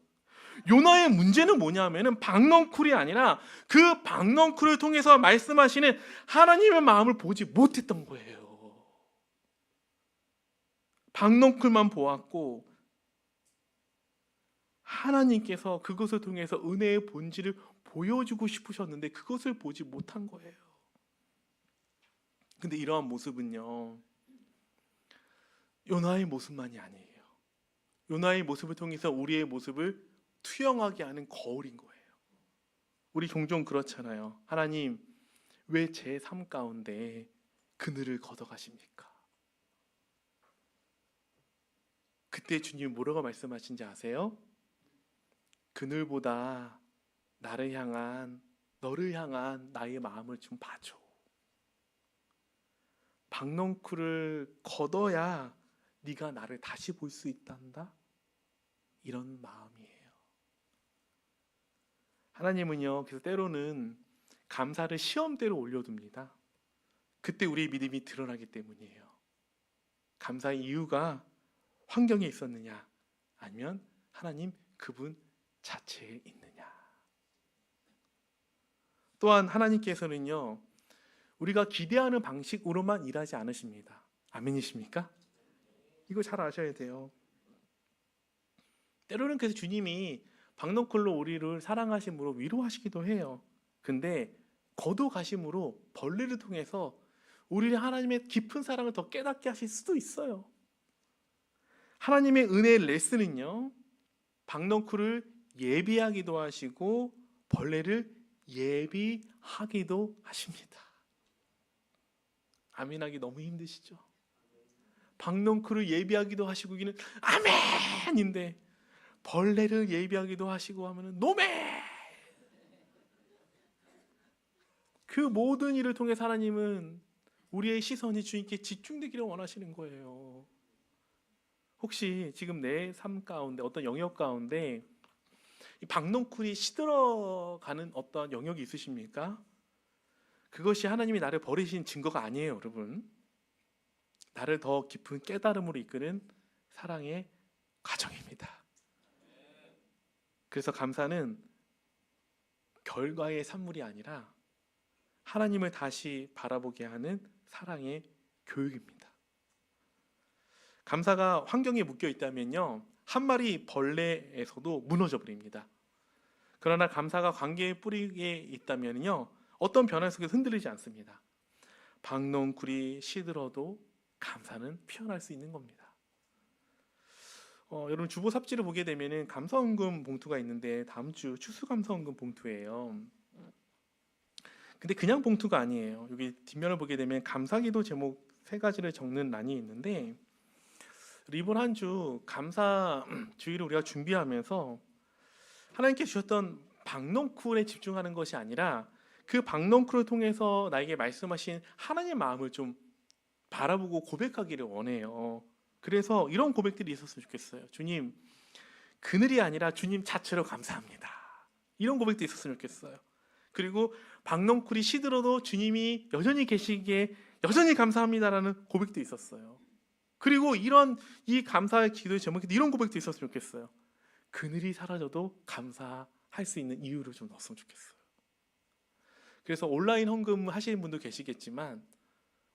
요나의 문제는 뭐냐면은 박넝쿨이 아니라 그 박넝쿨을 통해서 말씀하시는 하나님의 마음을 보지 못했던 거예요. 박넝쿨만 보았고 하나님께서 그것을 통해서 은혜의 본질을 보여주고 싶으셨는데 그것을 보지 못한 거예요. 근데 이러한 모습은요, 요나의 모습만이 아니에요. 요나의 모습을 통해서 우리의 모습을 투영하게 하는 거울인 거예요. 우리 종종 그렇잖아요. 하나님, 왜 제 삶 가운데 그늘을 걷어가십니까? 그때 주님 뭐라고 말씀하신지 아세요? 그늘보다 너를 향한 나의 마음을 좀 봐줘. 박넝쿨을 걷어야 네가 나를 다시 볼 수 있단다. 이런 마음이에요. 하나님은요, 그래서 때로는 감사를 시험대로 올려둡니다. 그때 우리의 믿음이 드러나기 때문이에요. 감사의 이유가 환경에 있었느냐, 아니면 하나님 그분 자체에 있느냐. 또한 하나님께서는요, 우리가 기대하는 방식으로만 일하지 않으십니다. 아멘이십니까? 이거 잘 아셔야 돼요. 때로는 그래서 주님이 박넝쿨로 우리를 사랑하심으로 위로하시기도 해요. 근데 거둬가심으로 벌레를 통해서 우리를 하나님의 깊은 사랑을 더 깨닫게 하실 수도 있어요. 하나님의 은혜의 레슨은요, 박넝쿨을 예비하기도 하시고 벌레를 예비하기도 하십니다. 아멘하기 너무 힘드시죠? 박넝쿨을 예비하기도 하시고 여기는 아멘인데 벌레를 예비하기도 하시고 하면은 노멘. 그 모든 일을 통해 하나님은 우리의 시선이 주님께 집중되기를 원하시는 거예요. 혹시 지금 내 삶 가운데 어떤 영역 가운데 이 박넝쿨이 시들어가는 어떤 영역이 있으십니까? 그것이 하나님이 나를 버리신 증거가 아니에요, 여러분. 나를 더 깊은 깨달음으로 이끄는 사랑의 과정입니다. 그래서 감사는 결과의 산물이 아니라 하나님을 다시 바라보게 하는 사랑의 교육입니다. 감사가 환경에 묶여 있다면요, 한 마리 벌레에서도 무너져 버립니다. 그러나 감사가 관계의 뿌리에 있다면요, 어떤 변화 속에서 흔들리지 않습니다. 박넝쿨이 시들어도 감사는 피어날 수 있는 겁니다. 여러분 주보 삽지를 보게 되면은 감사헌금 봉투가 있는데 다음 주 추수감사헌금 봉투예요. 근데 그냥 봉투가 아니에요. 여기 뒷면을 보게 되면 감사기도 제목 3가지를 적는 란이 있는데, 이번 한 주 감사 주일을 우리가 준비하면서 하나님께 주셨던 박넝쿨에 집중하는 것이 아니라 그 박넝쿨을 통해서 나에게 말씀하신 하나님의 마음을 좀 바라보고 고백하기를 원해요. 그래서 이런 고백들이 있었으면 좋겠어요. 주님, 그늘이 아니라 주님 자체로 감사합니다. 이런 고백도 있었으면 좋겠어요. 그리고 박넝쿨이 시들어도 주님이 여전히 계시기에 여전히 감사합니다라는 고백도 있었어요. 그리고 이 감사의 기도의 제목에 이런 고백도 있었으면 좋겠어요. 그늘이 사라져도 감사할 수 있는 이유를 좀 넣었으면 좋겠어요. 그래서 온라인 헌금 하시는 분도 계시겠지만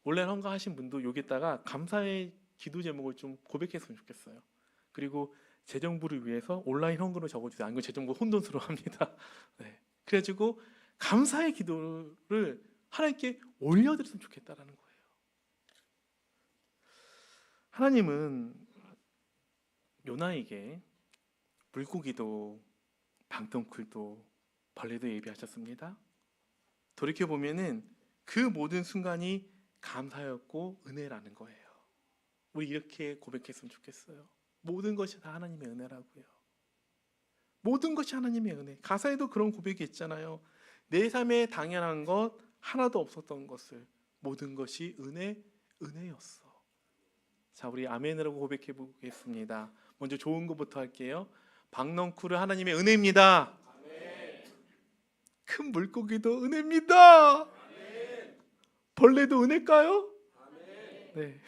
온라인 헌금 하신 분도 여기다가 감사의 기도 제목을 좀 고백했으면 좋겠어요. 그리고 재정부를 위해서 온라인 헌금을 적어주세요. 아니면 재정부 혼돈스러워 합니다. 네. 그래가지고 감사의 기도를 하나님께 올려드렸으면 좋겠다라는 거예요. 하나님은 요나에게 물고기도 박넝쿨도 벌레도 예비하셨습니다. 돌이켜보면은 그 모든 순간이 감사였고 은혜라는 거예요. 우리 이렇게 고백했으면 좋겠어요. 모든 것이 다 하나님의 은혜라고요. 모든 것이 하나님의 은혜. 가사에도 그런 고백이 있잖아요. 내 삶에 당연한 것 하나도 없었던 것을 모든 것이 은혜였어. 자, 우리 아멘이라고 고백해 보겠습니다. 먼저 좋은 것부터 할게요. 박넝쿨은 하나님의 은혜입니다. 아멘. 큰 물고기도 은혜입니다. 아멘. 벌레도 은혜일까요? 아멘. 네,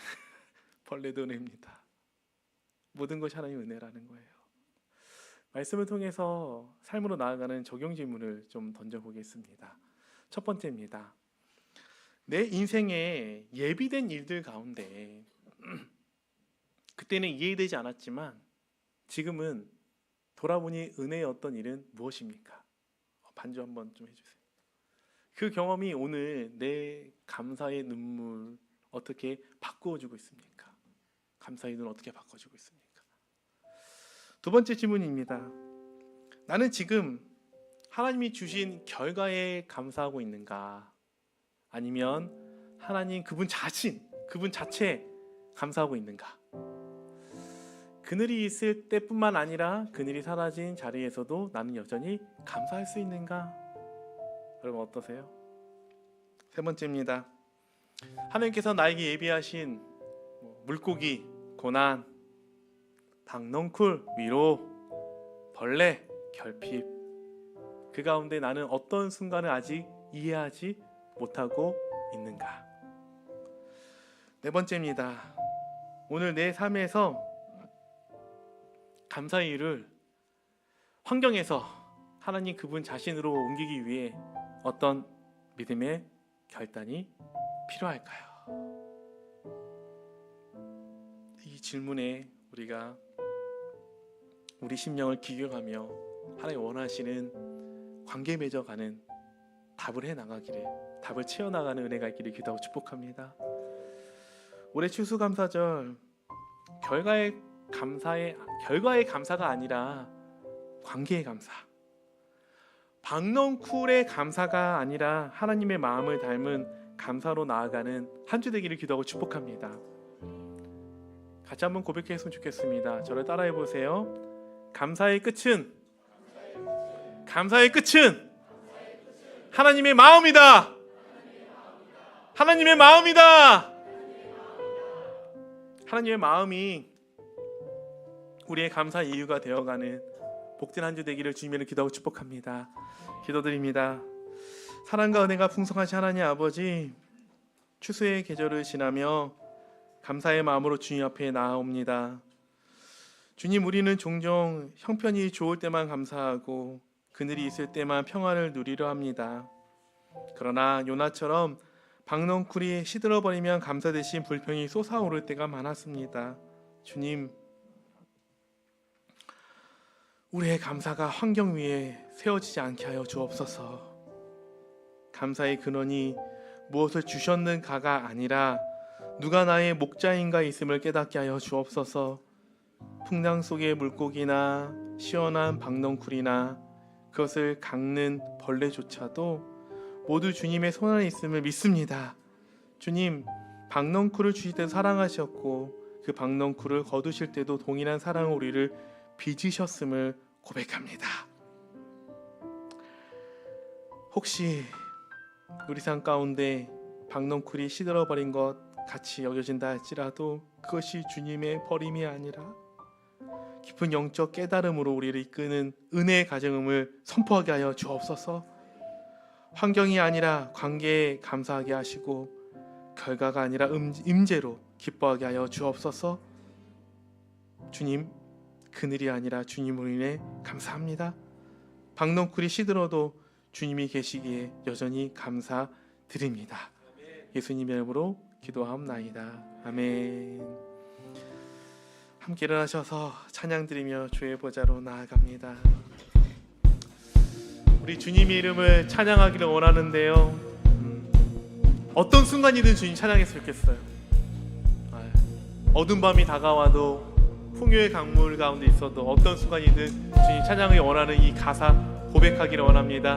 벌레도 은혜입니다. 모든 것이 하나님의 은혜라는 거예요. 말씀을 통해서 삶으로 나아가는 적용 질문을 좀 던져보겠습니다. 첫 번째입니다. 내 인생에 예비된 일들 가운데 그때는 이해되지 않았지만 지금은 돌아보니 은혜의 어떤 일은 무엇입니까? 반주 한번 좀 해주세요. 그 경험이 오늘 내 감사의 눈물 어떻게 바꾸어주고 있습니까? 감사의 눈 어떻게 바꿔주고 있습니까? 두 번째 질문입니다. 나는 지금 하나님이 주신 결과에 감사하고 있는가? 아니면 하나님 그분 자체에 감사하고 있는가? 그늘이 있을 때뿐만 아니라 그늘이 사라진 자리에서도 나는 여전히 감사할 수 있는가? 여러분 어떠세요? 세 번째입니다. 하나님께서 나에게 예비하신 물고기, 고난, 박넝쿨, 위로, 벌레, 결핍, 그 가운데 나는 어떤 순간을 아직 이해하지 못하고 있는가? 네 번째입니다. 오늘 내 삶에서 감사의 일을 환경에서 하나님 그분 자신으로 옮기기 위해 어떤 믿음의 결단이 필요할까요? 이 질문에 우리가 우리 심령을 기경하며 하나님 원하시는 관계 맺어가는 답을 해나가기를, 답을 채워나가는 은혜가 있기를 기도하고 축복합니다. 올해 추수감사절 결과의 감사가 아니라 관계의 감사, 박넝쿨의 감사가 아니라 하나님의 마음을 닮은 감사로 나아가는 한 주 되기를 기도하고 축복합니다. 같이 한번 고백했으면 좋겠습니다. 저를 따라해 보세요. 감사의 끝은 하나님의 마음이다. 하나님의 마음이다. 하나님의 마음이 우리의 감사 이유가 되어가는 복된 한 주 되기를 주님의 기도하고 축복합니다. 기도드립니다. 사랑과 은혜가 풍성하신 하나님 아버지, 추수의 계절을 지나며 감사의 마음으로 주님 앞에 나아옵니다. 주님, 우리는 종종 형편이 좋을 때만 감사하고 그늘이 있을 때만 평안을 누리려 합니다. 그러나 요나처럼 박넝쿨이 시들어버리면 감사 대신 불평이 솟아오를 때가 많았습니다. 주님, 우리의 감사가 환경 위에 세워지지 않게 하여 주옵소서. 감사의 근원이 무엇을 주셨는가가 아니라 누가 나의 목자인가 있음을 깨닫게 하여 주옵소서. 풍랑 속의 물고기나 시원한 박넝쿨이나 그것을 깎는 벌레조차도 모두 주님의 손 안에 있음을 믿습니다. 주님, 박넝쿨을 주실 때도 사랑하셨고 그 박넝쿨을 거두실 때도 동일한 사랑으로 우리를 빚으셨음을 고백합니다. 혹시 우리 삶 가운데 박넝쿨이 시들어버린 것 같이 여겨진다 할지라도 그것이 주님의 버림이 아니라 깊은 영적 깨달음으로 우리를 이끄는 은혜의 가정음을 선포하게 하여 주옵소서. 환경이 아니라 관계에 감사하게 하시고 결과가 아니라 임재로 기뻐하게 하여 주옵소서. 주님, 그늘이 아니라 주님으로 인해 감사합니다. 박넝쿨이 시들어도 주님이 계시기에 여전히 감사드립니다. 예수님의 이름으로 기도하옵나이다. 아멘. 함께 일어나셔서 찬양드리며 주의 보좌로 나아갑니다. 우리 주님의 이름을 찬양하기를 원하는데요, 어떤 순간이든 주님 찬양했으면 좋겠어요. 어두운 밤이 다가와도 풍요의 강물 가운데 있어도 어떤 순간이든 주님 찬양을 원하는 이 가사 고백하기를 원합니다.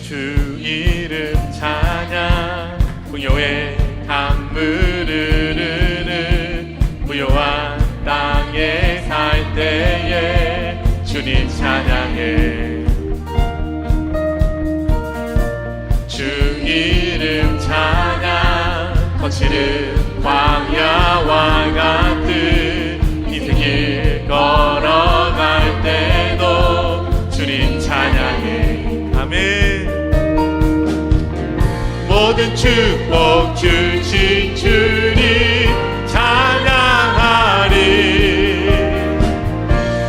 주 이름 찬양, 풍요의 강물 흐르는 부요한 땅에 살 때에 주님 찬양해. 주 이름 찬양, 거칠은 광야와 같은 인생길 걸어갈 때도 주님 찬양해. 아멘. 모든 축복 주신 주님 찬양하리.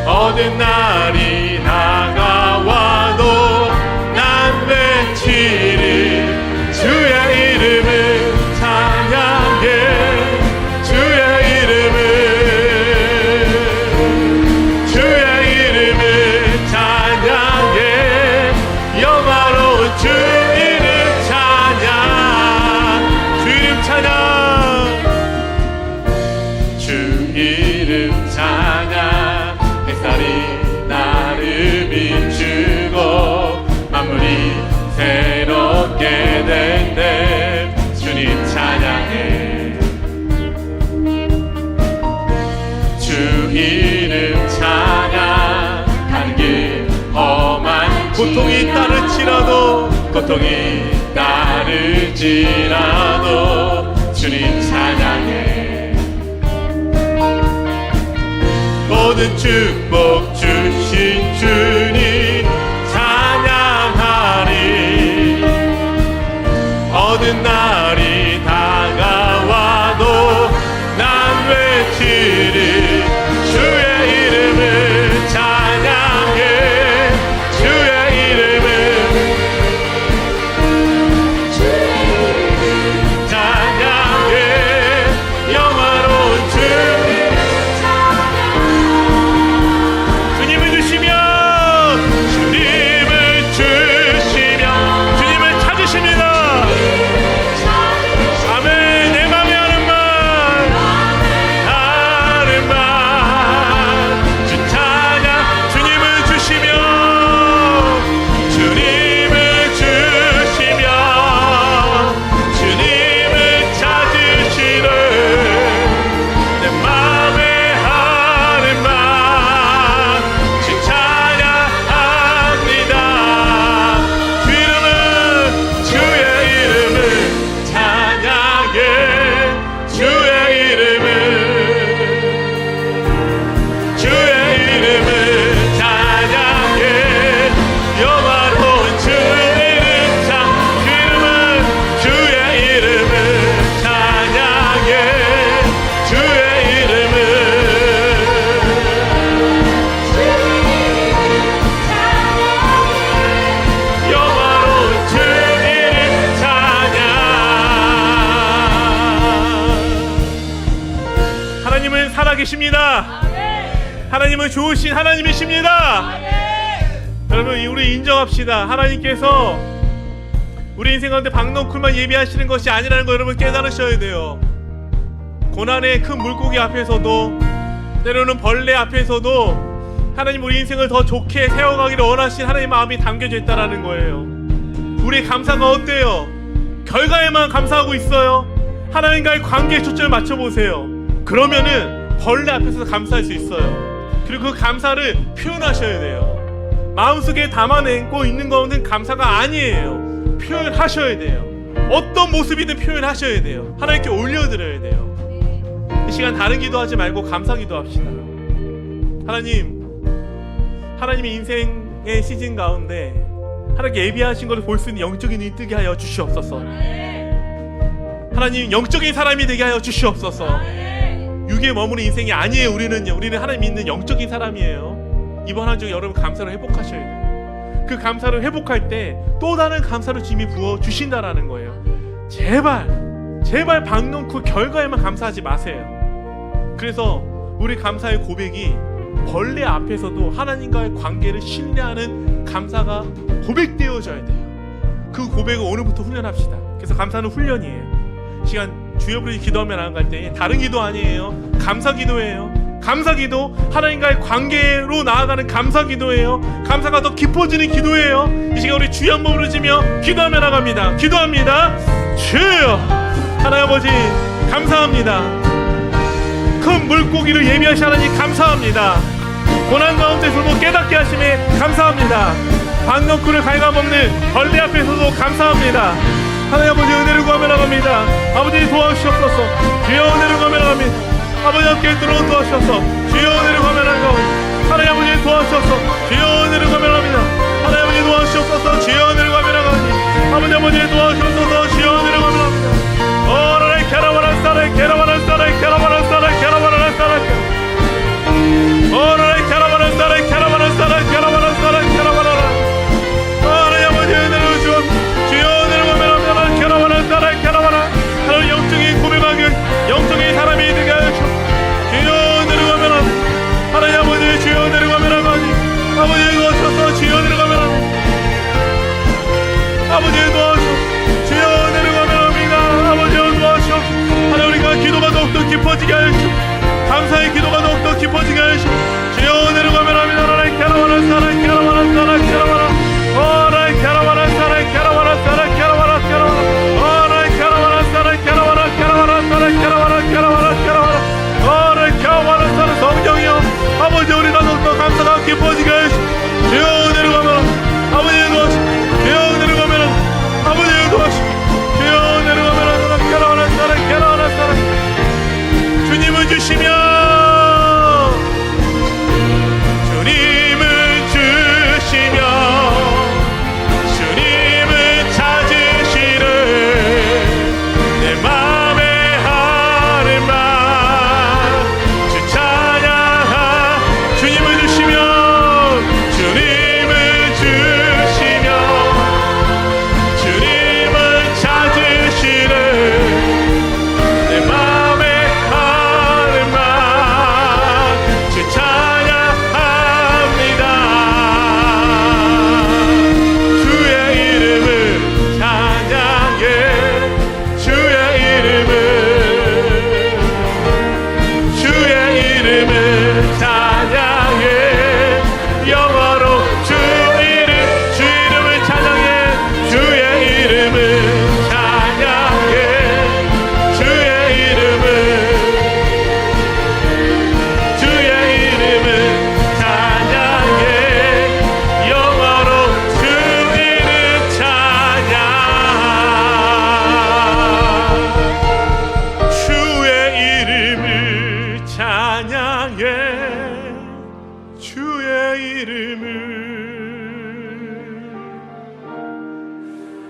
어느 날이 다가와도 난 외치리. 주의 이름을 찬양해. 주의 이름을 고통이 따를지라도 주님 찬양해. 모든 축복 주신 주님 찬양하리. 어느 날이 다가와도 난 외치리. 주의 이름을 찬양해. 주의 이름을 찬양해. 영화로운 주님을 주시면 주님을 찾으십니다. 아멘. 내 맘에 하는 말 주 찬양. 주님을 주시면 주님을 찾으시네. 내 맘에 하는 말 주 찬양합니다. 주의 이름을 찬양해. 주의 이름을 찬양해. 영화로운 주의 이름을 찬양해. 주의 이름을 영화로운 주 이름 찬양. 하나님은 살아계십니다. 하나님은 좋으신 하나님이십니다. 여러분, 우리 인정합시다. 하나님께서 우리 인생 가운데 박넝쿨만 예비하시는 것이 아니라는 거 여러분 깨달으셔야 돼요. 고난의 큰 물고기 앞에서도, 때로는 벌레 앞에서도 하나님 우리 인생을 더 좋게 세워가기를 원하신 하나님의 마음이 담겨져 있다는 거예요. 우리의 감사가 어때요? 결과에만 감사하고 있어요? 하나님과의 관계에 초점을 맞춰보세요. 그러면은 벌레 앞에서 감사할 수 있어요. 그리고 그 감사를 표현하셔야 돼요. 마음속에 담아내고 있는 것은 감사가 아니에요. 표현하셔야 돼요. 어떤 모습이든 표현하셔야 돼요. 하나님께 올려드려야 돼요. 이 시간 다른 기도하지 말고 감사 기도합시다. 하나님이 인생의 시즌 가운데 하나님께 예비하신 것을 볼 수 있는 영적인 눈이 뜨게 하여 주시옵소서. 하나님, 영적인 사람이 되게 하여 주시옵소서. 육에 머무는 인생이 아니에요. 우리는 하나님 믿는 영적인 사람이에요. 이번 한 주 여러분 감사를 회복하셔야 돼요. 그 감사를 회복할 때 또 다른 감사를 주님이 부어 주신다라는 거예요. 제발 박넝쿨 결과에만 감사하지 마세요. 그래서 우리 감사의 고백이 벌레 앞에서도 하나님과의 관계를 신뢰하는 감사가 고백되어져야 돼요. 그 고백을 오늘부터 훈련합시다. 그래서 감사는 훈련이에요. 시간 주여 부르짖 기도하며 나아갈 때 다른 기도 아니에요. 감사 기도예요. 감사 기도, 하나님과의 관계로 나아가는 감사 기도예요. 감사가 더 깊어지는 기도예요. 이 시간 우리 주여 한번 부르짖으며 기도하며 나갑니다. 기도합니다. 주여, 하나님 아버지 감사합니다. 큰 물고기를 예비하신 하나님 감사합니다. 고난 가운데서도 깨닫게 하심에 감사합니다. 박넝쿨을 갉아먹는 벌레 앞에서도 감사합니다. 하나님 아버지 은혜를 구하며 나갑니다. 아버지 도와주시옵소서. 주여 은혜를 구하며 나갑니다. 아버지 함께 들어온 도와주셔서 주여 은혜를 구하며 나갑니다. 하나님 아버지 도와주셔서 주여 은혜를 구하며 나갑니다. 하나님 아버지 도와주시옵소서. 주여 은혜를 구하며 나갑니다. 아버지 도와주셔서 주여 은혜를 구하며 나갑니다. 오라이 캐라바라 사라이 캐라바라 사라이 캐라바라 사라이 캐라바라 사라이 오라이 캐라바라 사라이 캐라바라 사라이 캐라바라 사라이 캐라바라 하나님 아버지 은혜를 주옵소서. 주여 은혜를 구하며 나갑니다. 캐라바라 사라이 캐라바라 하나님 영적인 고백하기 영적인 사람이 되게 하여 주옵소서. 주여 은혜를 구하며 나갑니다. 하나님 아버지 주여 은혜를 구하며 나갑니다.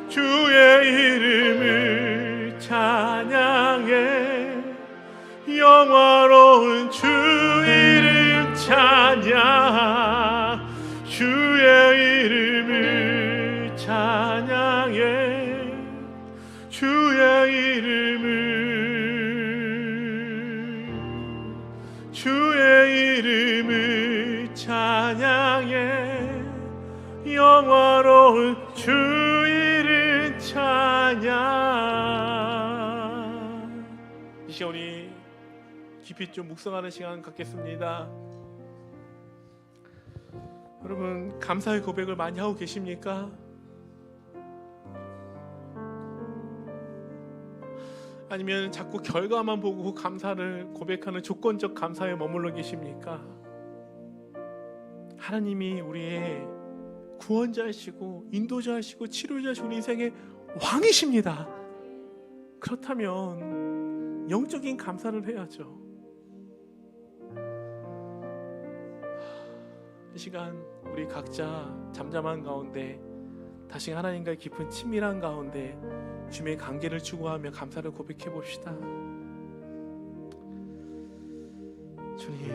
주의 이름을 찬양해 영화로운 주 이름 찬양 주의 이름을 찬양해 주의 이름을 찬양해 영화로운 주 이름 찬양. 이 시간 우리 깊이 좀 묵상하는 시간 갖겠습니다. 여러분 감사의 고백을 많이 하고 계십니까? 아니면 자꾸 결과만 보고 감사를 고백하는 조건적 감사에 머물러 계십니까? 하나님이 우리의 구원자이시고 인도자이시고 치료자이시고 우리 인생의 왕이십니다. 그렇다면 영적인 감사를 해야죠. 이 시간 우리 각자 잠잠한 가운데 다시 하나님과의 깊은 친밀한 가운데 주님의 관계를 추구하며 감사를 고백해 봅시다. 주님,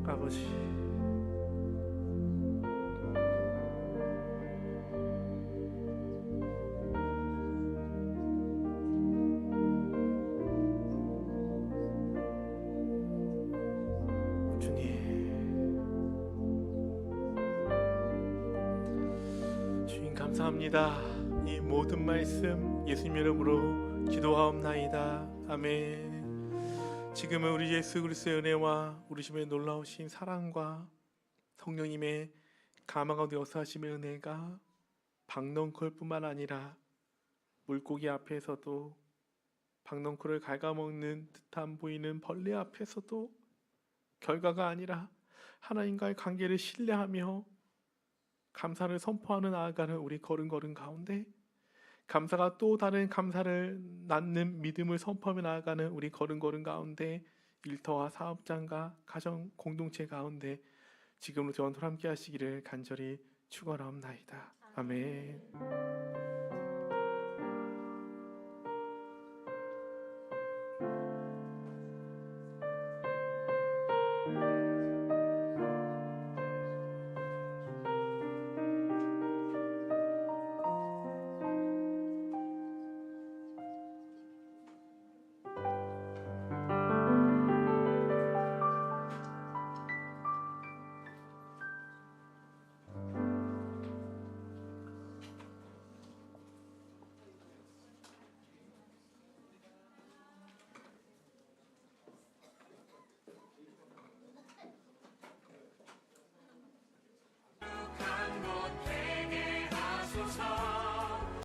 아버지, 주님 감사합니다. 이 모든 말씀 예수님 이름으로 기도하옵나이다. 아멘. 지금은 우리 예수 그리스도의 은혜와 우리 집에 놀라우신 사랑과 성령님의 가마 가운데 역사하심의 은혜가 박넝쿨뿐만 아니라 물고기 앞에서도 박넝쿨을 갉아먹는 듯한 보이는 벌레 앞에서도 결과가 아니라 하나님과의 관계를 신뢰하며 감사를 선포하는 나아가는 우리 걸음걸음 가운데 감사가 또 다른 감사를 낳는 믿음을 선포하며 나아가는 우리 걸음걸음 가운데 일터와 사업장과 가정 공동체 가운데 지금부터 영원토록 함께 하시기를 간절히 축원하옵나이다. 아멘.